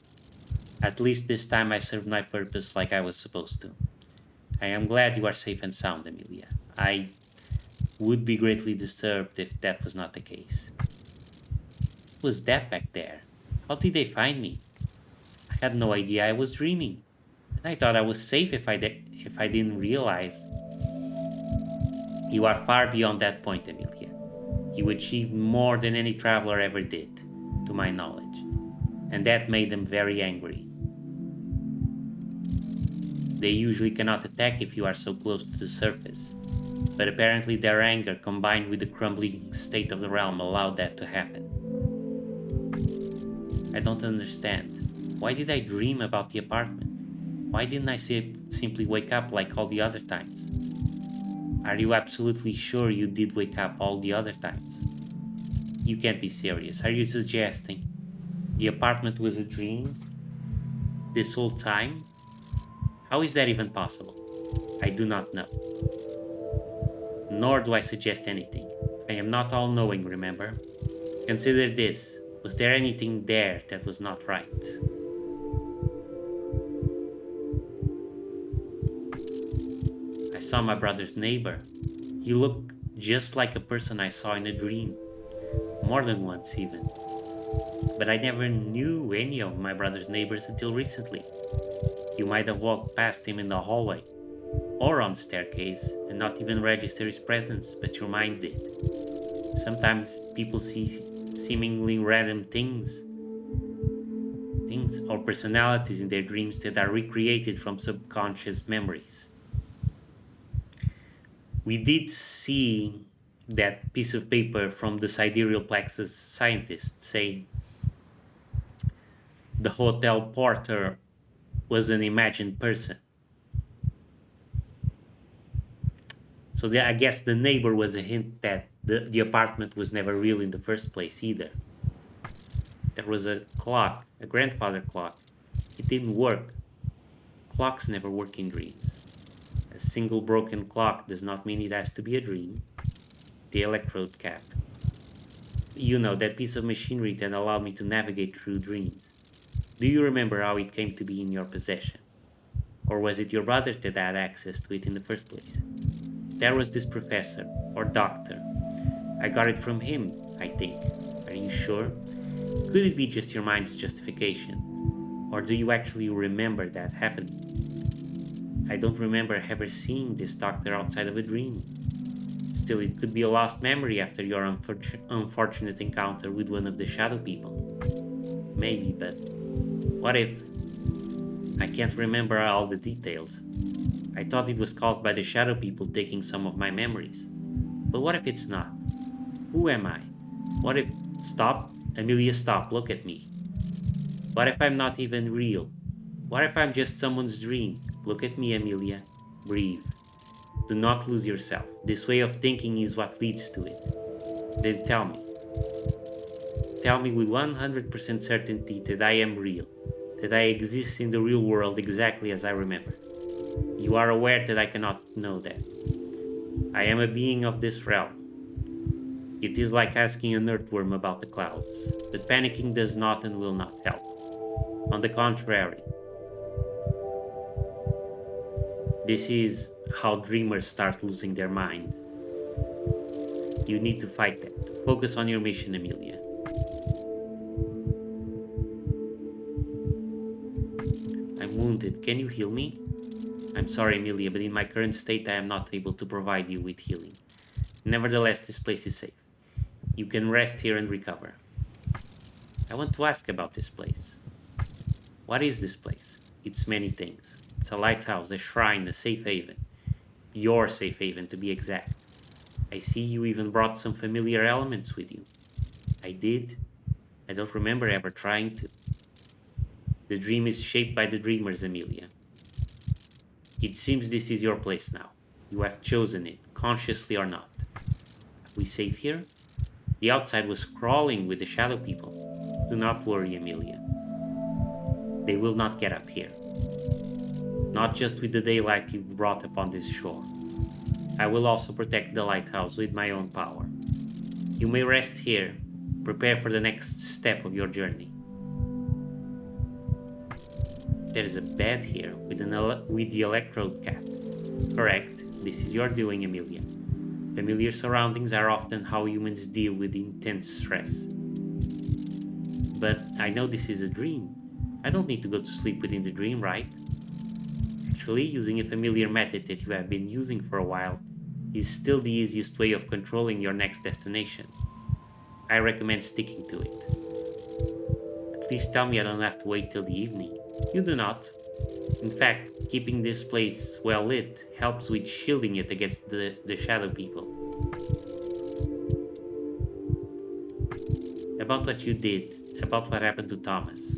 At least this time I served my purpose like I was supposed to. I am glad you are safe and sound, Emilia. I would be greatly disturbed if that was not the case. What was that back there? How did they find me? I had no idea I was dreaming. And I thought I was safe if I didn't realize. You are far beyond that point, Emilia. You achieved more than any traveler ever did, to my knowledge. And that made them very angry. They usually cannot attack if you are so close to the surface, but apparently their anger combined with the crumbling state of the realm allowed that to happen. I don't understand. Why did I dream about the apartment? Why didn't I simply wake up like all the other times? Are you absolutely sure you did wake up all the other times? You can't be serious. Are you suggesting the apartment was a dream this whole time? How is that even possible? I do not know. Nor do I suggest anything. I am not all-knowing, remember? Consider this. Was there anything there that was not right? I saw my brother's neighbor. He looked just like a person I saw in a dream. More than once, even. But I never knew any of my brother's neighbors until recently. You might have walked past him in the hallway. or on the staircase and not even register his presence, but your mind did. Sometimes people see seemingly random things or personalities in their dreams that are recreated from subconscious memories. We did see that piece of paper from the sidereal plexus scientist saying the hotel porter was an imagined person. So I guess the neighbor was a hint that the apartment was never real in the first place either. There was a clock, a grandfather clock. It didn't work. Clocks never work in dreams. A single broken clock does not mean it has to be a dream. The electrode cap. You know, that piece of machinery that allowed me to navigate through dreams. Do you remember how it came to be in your possession? Or was it your brother that had access to it in the first place? There was this professor, or doctor. I got it from him, I think. Are you sure? Could it be just your mind's justification? Or do you actually remember that happening? I don't remember ever seeing this doctor outside of a dream. Still, it could be a lost memory after your unfortunate encounter with one of the shadow people. Maybe, but what if? I can't remember all the details. I thought it was caused by the shadow people taking some of my memories. But what if it's not? Who am I? What if... Stop. Amelia, stop. Look at me. What if I'm not even real? What if I'm just someone's dream? Look at me, Amelia. Breathe. Do not lose yourself. This way of thinking is what leads to it. Then tell me. Tell me with 100% certainty that I am real. That I exist in the real world exactly as I remember. You are aware that I cannot know that. I am a being of this realm. It is like asking an earthworm about the clouds, but panicking does not and will not help. On the contrary, this is how dreamers start losing their mind. You need to fight that. Focus on your mission, Amelia. I'm wounded. Can you heal me? I'm sorry, Amelia, but in my current state I am not able to provide you with healing. Nevertheless, this place is safe. You can rest here and recover. I want to ask about this place. What is this place? It's many things. It's a lighthouse, a shrine, a safe haven. Your safe haven, to be exact. I see you even brought some familiar elements with you. I did. I don't remember ever trying to. The dream is shaped by the dreamers, Amelia. It seems this is your place now. You have chosen it, consciously or not. Are we safe here? The outside was crawling with the shadow people. Do not worry, Amelia. They will not get up here. Not just with the daylight you've brought upon this shore. I will also protect the lighthouse with my own power. You may rest here. Prepare for the next step of your journey. There is a bed here with the electrode cap. Correct. This is your doing, Amelia. Familiar surroundings are often how humans deal with intense stress. But I know this is a dream. I don't need to go to sleep within the dream, right? Actually, using a familiar method that you have been using for a while is still the easiest way of controlling your next destination. I recommend sticking to it. At least tell me I don't have to wait till the evening. You do not. In fact, keeping this place well lit helps with shielding it against the shadow people. About what you did, about what happened to Thomas.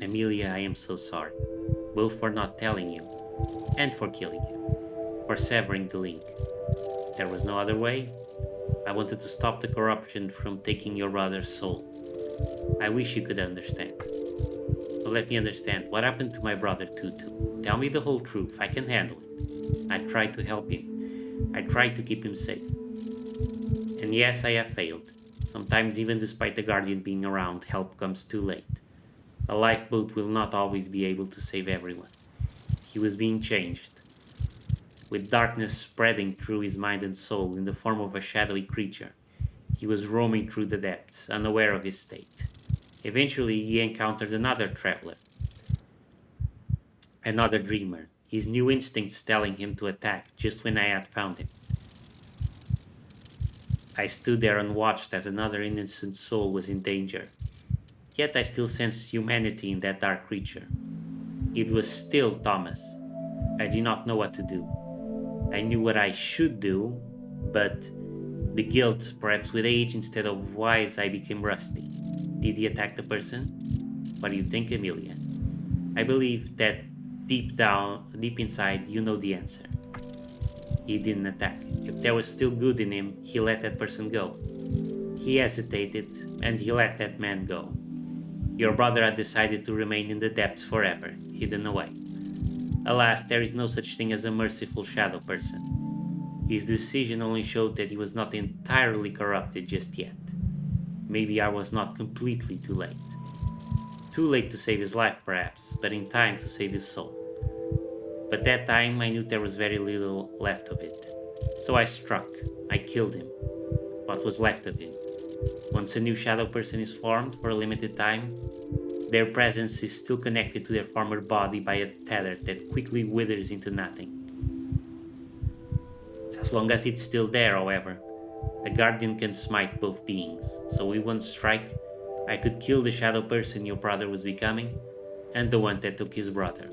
Amelia, I am so sorry, both for not telling you and for killing him, for severing the link. There was no other way. I wanted to stop the corruption from taking your brother's soul. I wish you could understand. So let me understand, what happened to my brother Tutu? Tell me the whole truth, I can handle it. I tried to help him. I tried to keep him safe. And yes, I have failed. Sometimes even despite the Guardian being around, help comes too late. A lifeboat will not always be able to save everyone. He was being changed, with darkness spreading through his mind and soul in the form of a shadowy creature. He was roaming through the depths, unaware of his state. Eventually, he encountered another traveler, another dreamer. his new instincts telling him to attack just when I had found him. I stood there and watched as another innocent soul was in danger. Yet I still sensed humanity in that dark creature. It was still Thomas. I did not know what to do. I knew what I should do, but the guilt, perhaps with age instead of wise, I became rusty. Did he attack the person? What do you think, Amelia? I believe that deep inside, you know the answer. He didn't attack. If there was still good in him, he let that person go. He hesitated, and he let that man go. Your brother had decided to remain in the depths forever, hidden away. Alas, there is no such thing as a merciful shadow person. His decision only showed that he was not entirely corrupted just yet. Maybe I was not completely too late. Too late to save his life, perhaps, but in time to save his soul. But that time I knew there was very little left of it. So I struck. I killed him. What was left of him. Once a new shadow person is formed for a limited time, their presence is still connected to their former body by a tether that quickly withers into nothing. As long as it's still there, however, a guardian can smite both beings, so with one strike, I could kill the shadow person your brother was becoming, and the one that took his brother.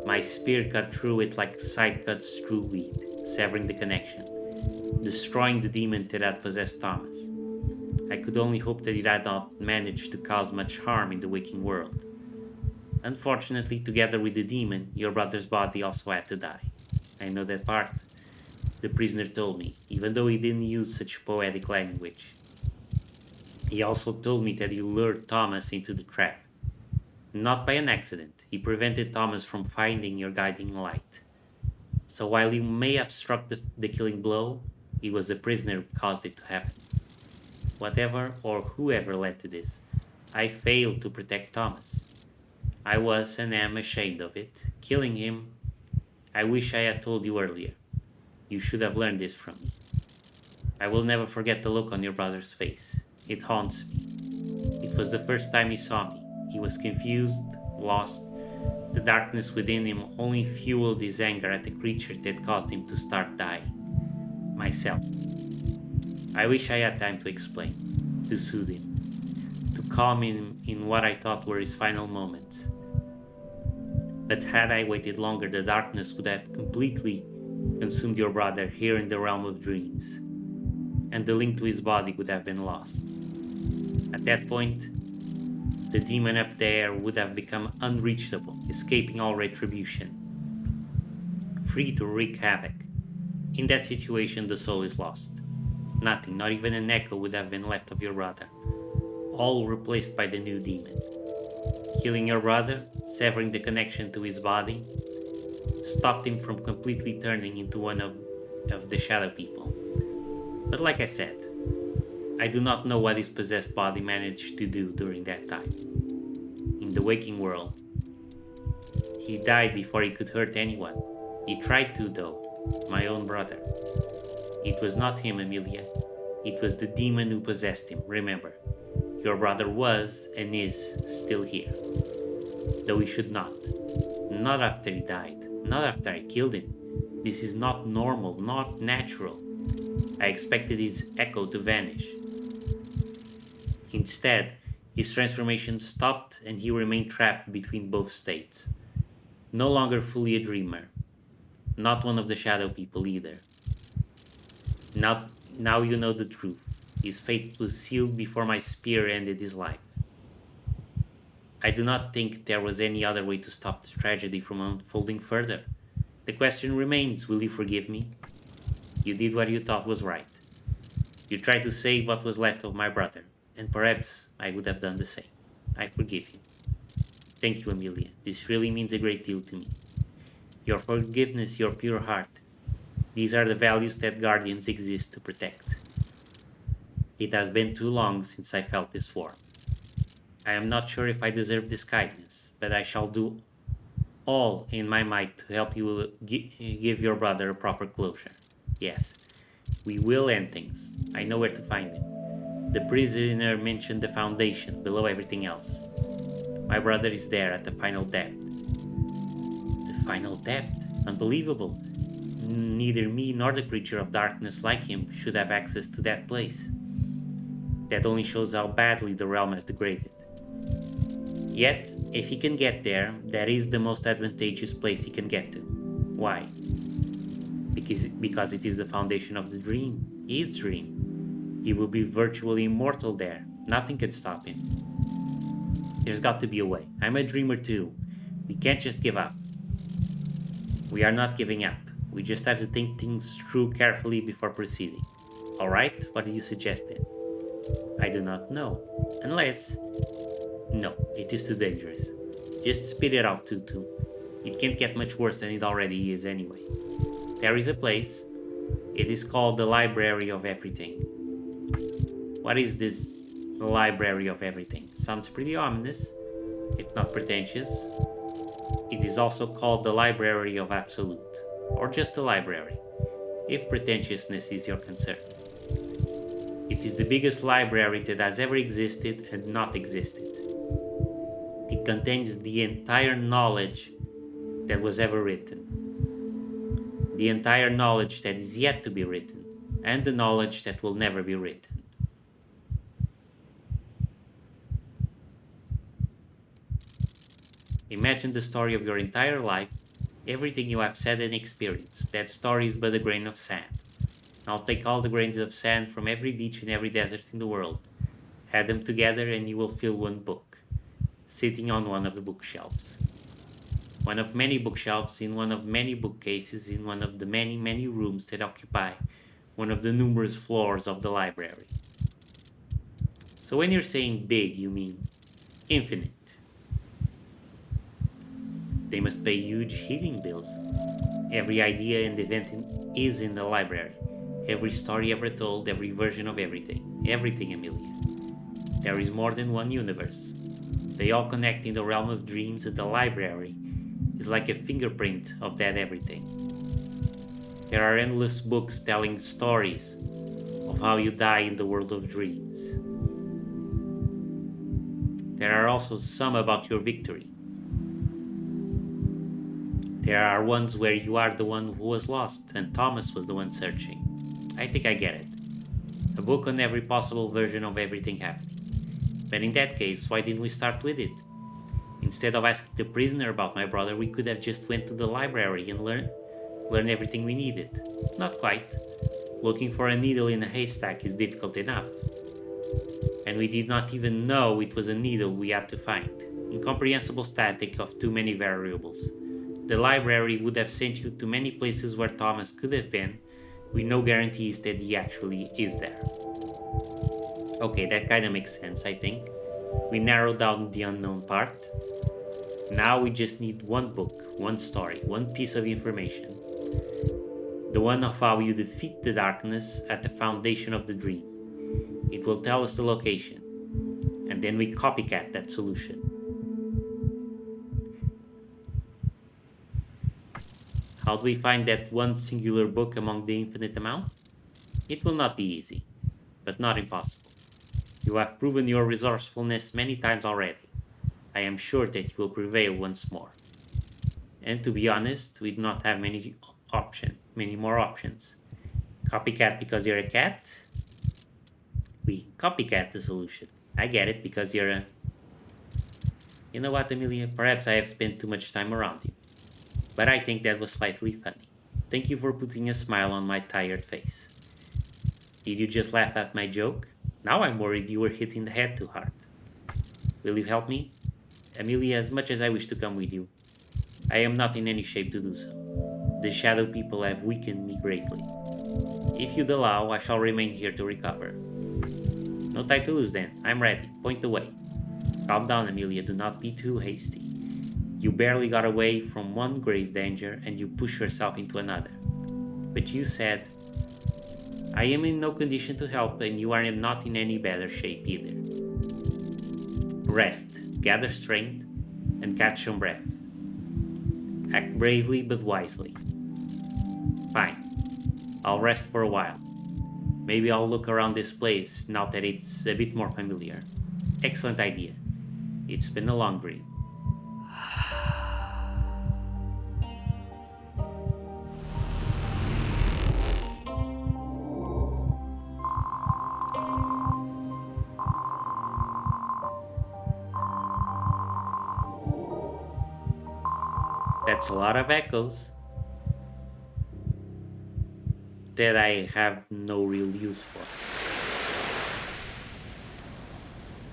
My spear cut through it like scythe cuts through wheat, severing the connection, destroying the demon that had possessed Thomas. I could only hope that it had not managed to cause much harm in the waking world. Unfortunately, together with the demon, your brother's body also had to die. I know that part. The prisoner told me, even though he didn't use such poetic language. He also told me that he lured Thomas into the trap. Not by an accident, he prevented Thomas from finding your guiding light. So while he may have struck the killing blow, it was the prisoner who caused it to happen. Whatever or whoever led to this, I failed to protect Thomas. I was and am ashamed of it. Killing him, I wish I had told you earlier. You should have learned this from me. I will never forget the look on your brother's face. It haunts me. It was the first time he saw me. He was confused, lost. The darkness within him only fueled his anger at the creature that caused him to start dying. Myself. I wish I had time to explain, to soothe him, to calm him in what I thought were his final moments. But had I waited longer, the darkness would have completely consumed your brother here in the realm of dreams, and the link to his body would have been lost. At that point, the demon up there would have become unreachable, escaping all retribution, free to wreak havoc. In that situation, the soul is lost. Nothing, not even an echo, would have been left of your brother, all replaced by the new demon. Killing your brother, severing the connection to his body, stopped him from completely turning into one of the shadow people. But like I said, I do not know what his possessed body managed to do during that time. In the waking world, he died before he could hurt anyone. He tried to, though, my own brother. It was not him, Amelia. It was the demon who possessed him, remember. Your brother was and is still here. Though he should not. Not after he died. Not after I killed him. This is not normal, not natural. I expected his echo to vanish. Instead, his transformation stopped and he remained trapped between both states. No longer fully a dreamer. Not one of the shadow people either. Now you know the truth. His fate was sealed before my spear ended his life. I do not think there was any other way to stop the tragedy from unfolding further. The question remains, will you forgive me? You did what you thought was right. You tried to save what was left of my brother, and perhaps I would have done the same. I forgive you. Thank you, Amelia. This really means a great deal to me. Your forgiveness, your pure heart. These are the values that guardians exist to protect. It has been too long since I felt this warmth. I am not sure if I deserve this kindness, but I shall do all in my might to help you give your brother a proper closure. Yes, we will end things. I know where to find him. The prisoner mentioned the foundation below everything else. My brother is there at the final depth. The final depth. Unbelievable. Neither me nor the creature of darkness like him should have access to that place. That only shows how badly the realm has degraded. Yet, if he can get there, that is the most advantageous place he can get to. Why? Because it is the foundation of the dream, his dream. He will be virtually immortal there. Nothing can stop him. There's got to be a way. I'm a dreamer too. We can't just give up. We are not giving up. We just have to think things through carefully before proceeding. Alright, what do you suggest then? I do not know. Unless... No, it is too dangerous. Just spit it out, Tutu. It can't get much worse than it already is anyway. There is a place. It is called the Library of Everything. What is this Library of Everything? Sounds pretty ominous, if not pretentious. It is also called the Library of Absolute, or just the library, if pretentiousness is your concern. It is the biggest library that has ever existed and not existed. It contains the entire knowledge that was ever written, the entire knowledge that is yet to be written, and the knowledge that will never be written. Imagine the story of your entire life, everything you have said and experienced. That story is but a grain of sand. Now take all the grains of sand from every beach and every desert in the world, add them together, and you will fill one book, sitting on one of the bookshelves. One of many bookshelves in one of many bookcases in one of the many, many rooms that occupy one of the numerous floors of the library. So when you're saying big, you mean infinite. They must pay huge heating bills. Every idea and event is in the library. Every story ever told, every version of everything. Everything, Amelia. There is more than one universe. They all connect in the realm of dreams, and the library is like a fingerprint of that everything. There are endless books telling stories of how you die in the world of dreams. There are also some about your victory. There are ones where you are the one who was lost and Thomas was the one searching. I think I get it. A book on every possible version of everything happening. But in that case, why didn't we start with it? Instead of asking the prisoner about my brother, we could have just went to the library and learn everything we needed. Not quite. Looking for a needle in a haystack is difficult enough. And we did not even know it was a needle we had to find. Incomprehensible static of too many variables. The library would have sent you to many places where Thomas could have been, with no guarantees that he actually is there. Okay, that kinda makes sense, I think. We narrowed down the unknown part. Now we just need one book, one story, one piece of information. The one of how you defeat the darkness at the foundation of the dream. It will tell us the location, and then we copycat that solution. How do we find that one singular book among the infinite amount? It will not be easy, but not impossible. You have proven your resourcefulness many times already. I am sure that you will prevail once more. And to be honest, we do not have many more options. Copycat because you're a cat? We copycat the solution. I get it because you're a... You know what, Amelia? Perhaps I have spent too much time around you. But I think that was slightly funny. Thank you for putting a smile on my tired face. Did you just laugh at my joke? Now I'm worried you were hitting the head too hard. Will you help me? Amelia, as much as I wish to come with you, I am not in any shape to do so. The shadow people have weakened me greatly. If you'd allow, I shall remain here to recover. No time to lose then. I'm ready. Point the way. Calm down, Amelia. Do not be too hasty. You barely got away from one grave danger and you push yourself into another. But you said, I am in no condition to help and you are not in any better shape either. Rest, gather strength, and catch some breath. Act bravely but wisely. Fine. I'll rest for a while. Maybe I'll look around this place now that it's a bit more familiar. Excellent idea. It's been a long breathe. That's a lot of echoes that I have no real use for.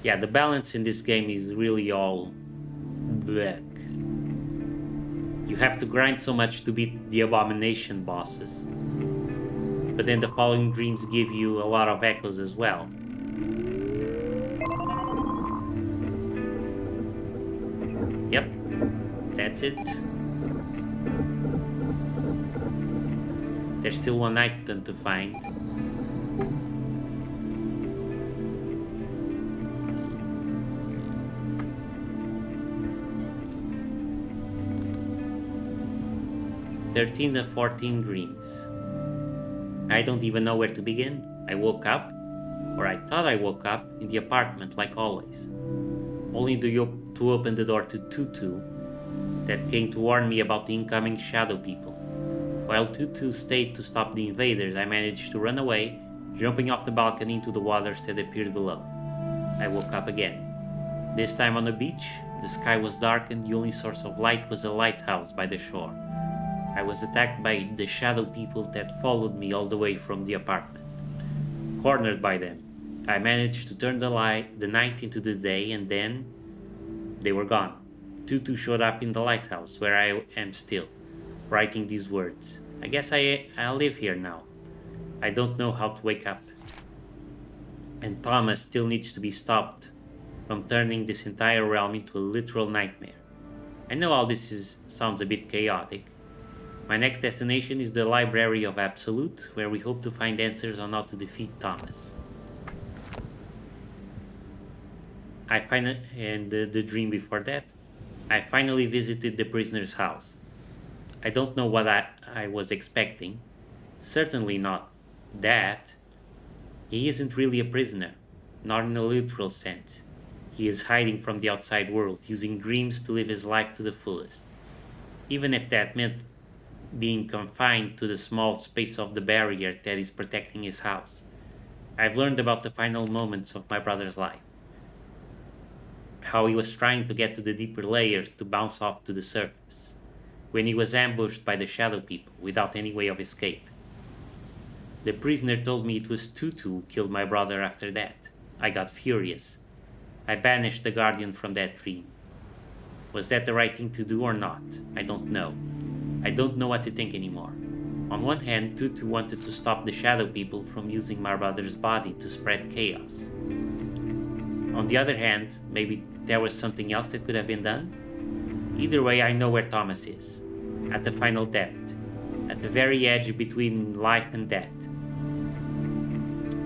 Yeah, the balance in this game is really all black. You have to grind so much to beat the abomination bosses. But then the following dreams give you a lot of echoes as well. Yep, that's it. There's still one item to find. "13 of 14 dreams. I don't even know where to begin. I woke up, or I thought I woke up, in the apartment like always. Only to open the door to Tutu, that came to warn me about the incoming shadow people. While Tutu stayed to stop the invaders, I managed to run away, jumping off the balcony into the waters that appeared below. I woke up again. This time on the beach, the sky was dark and the only source of light was a lighthouse by the shore. I was attacked by the shadow people that followed me all the way from the apartment. Cornered by them, I managed to turn the night into the day, and then they were gone. Tutu showed up in the lighthouse, where I am still, writing these words. I guess I live here now. I don't know how to wake up. And Thomas still needs to be stopped from turning this entire realm into a literal nightmare. I know all this sounds a bit chaotic. My next destination is the Library of Absolute, where we hope to find answers on how to defeat Thomas. And the dream before that, I finally visited the prisoner's house. I don't know what I was expecting. Certainly not that. He isn't really a prisoner, not in a literal sense. He is hiding from the outside world, using dreams to live his life to the fullest. Even if that meant being confined to the small space of the barrier that is protecting his house. I've learned about the final moments of my brother's life. How he was trying to get to the deeper layers to bounce off to the surface, when he was ambushed by the shadow people without any way of escape. The prisoner told me it was Tutu who killed my brother after that. I got furious. I banished the Guardian from that dream. Was that the right thing to do or not? I don't know. I don't know what to think anymore. On one hand, Tutu wanted to stop the shadow people from using my brother's body to spread chaos. On the other hand, maybe there was something else that could have been done? Either way, I know where Thomas is. At the final depth. At the very edge between life and death.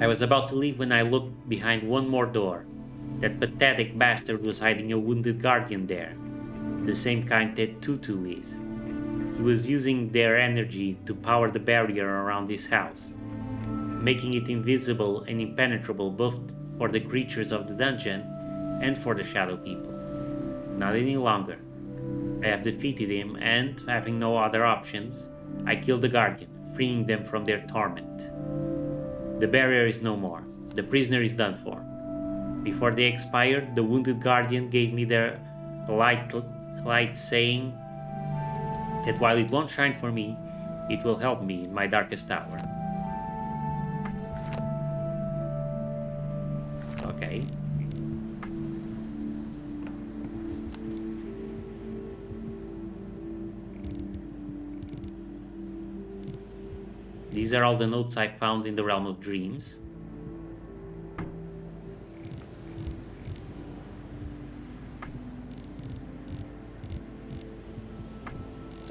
I was about to leave when I looked behind one more door. That pathetic bastard was hiding a wounded guardian there. The same kind that Tutu is. He was using their energy to power the barrier around his house, making it invisible and impenetrable both for the creatures of the dungeon and for the shadow people. Not any longer. I have defeated him and, having no other options, I killed the guardian, freeing them from their torment. The barrier is no more. The prisoner is done for. Before they expired, the wounded guardian gave me their light saying that while it won't shine for me, it will help me in my darkest hour. Okay. These are all the notes I found in the Realm of Dreams.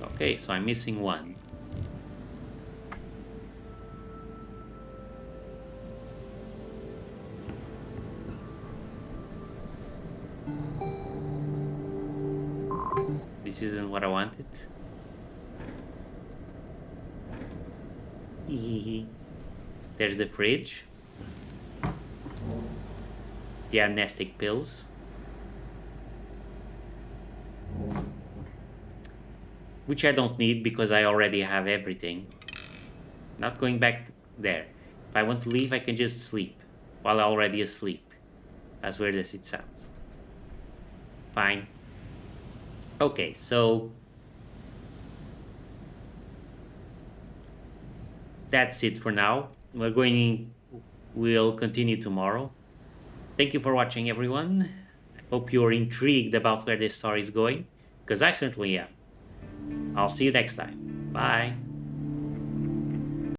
Okay, so I'm missing one. This isn't what I wanted. There's the fridge. The amnestic pills. Which I don't need because I already have everything. Not going back there. If I want to leave, I can just sleep while already asleep. As weird as it sounds. Fine. Okay, so that's it for now. We'll continue tomorrow. Thank you for watching, everyone. I hope you're intrigued about where this story is going, because I certainly am. I'll see you next time. Bye.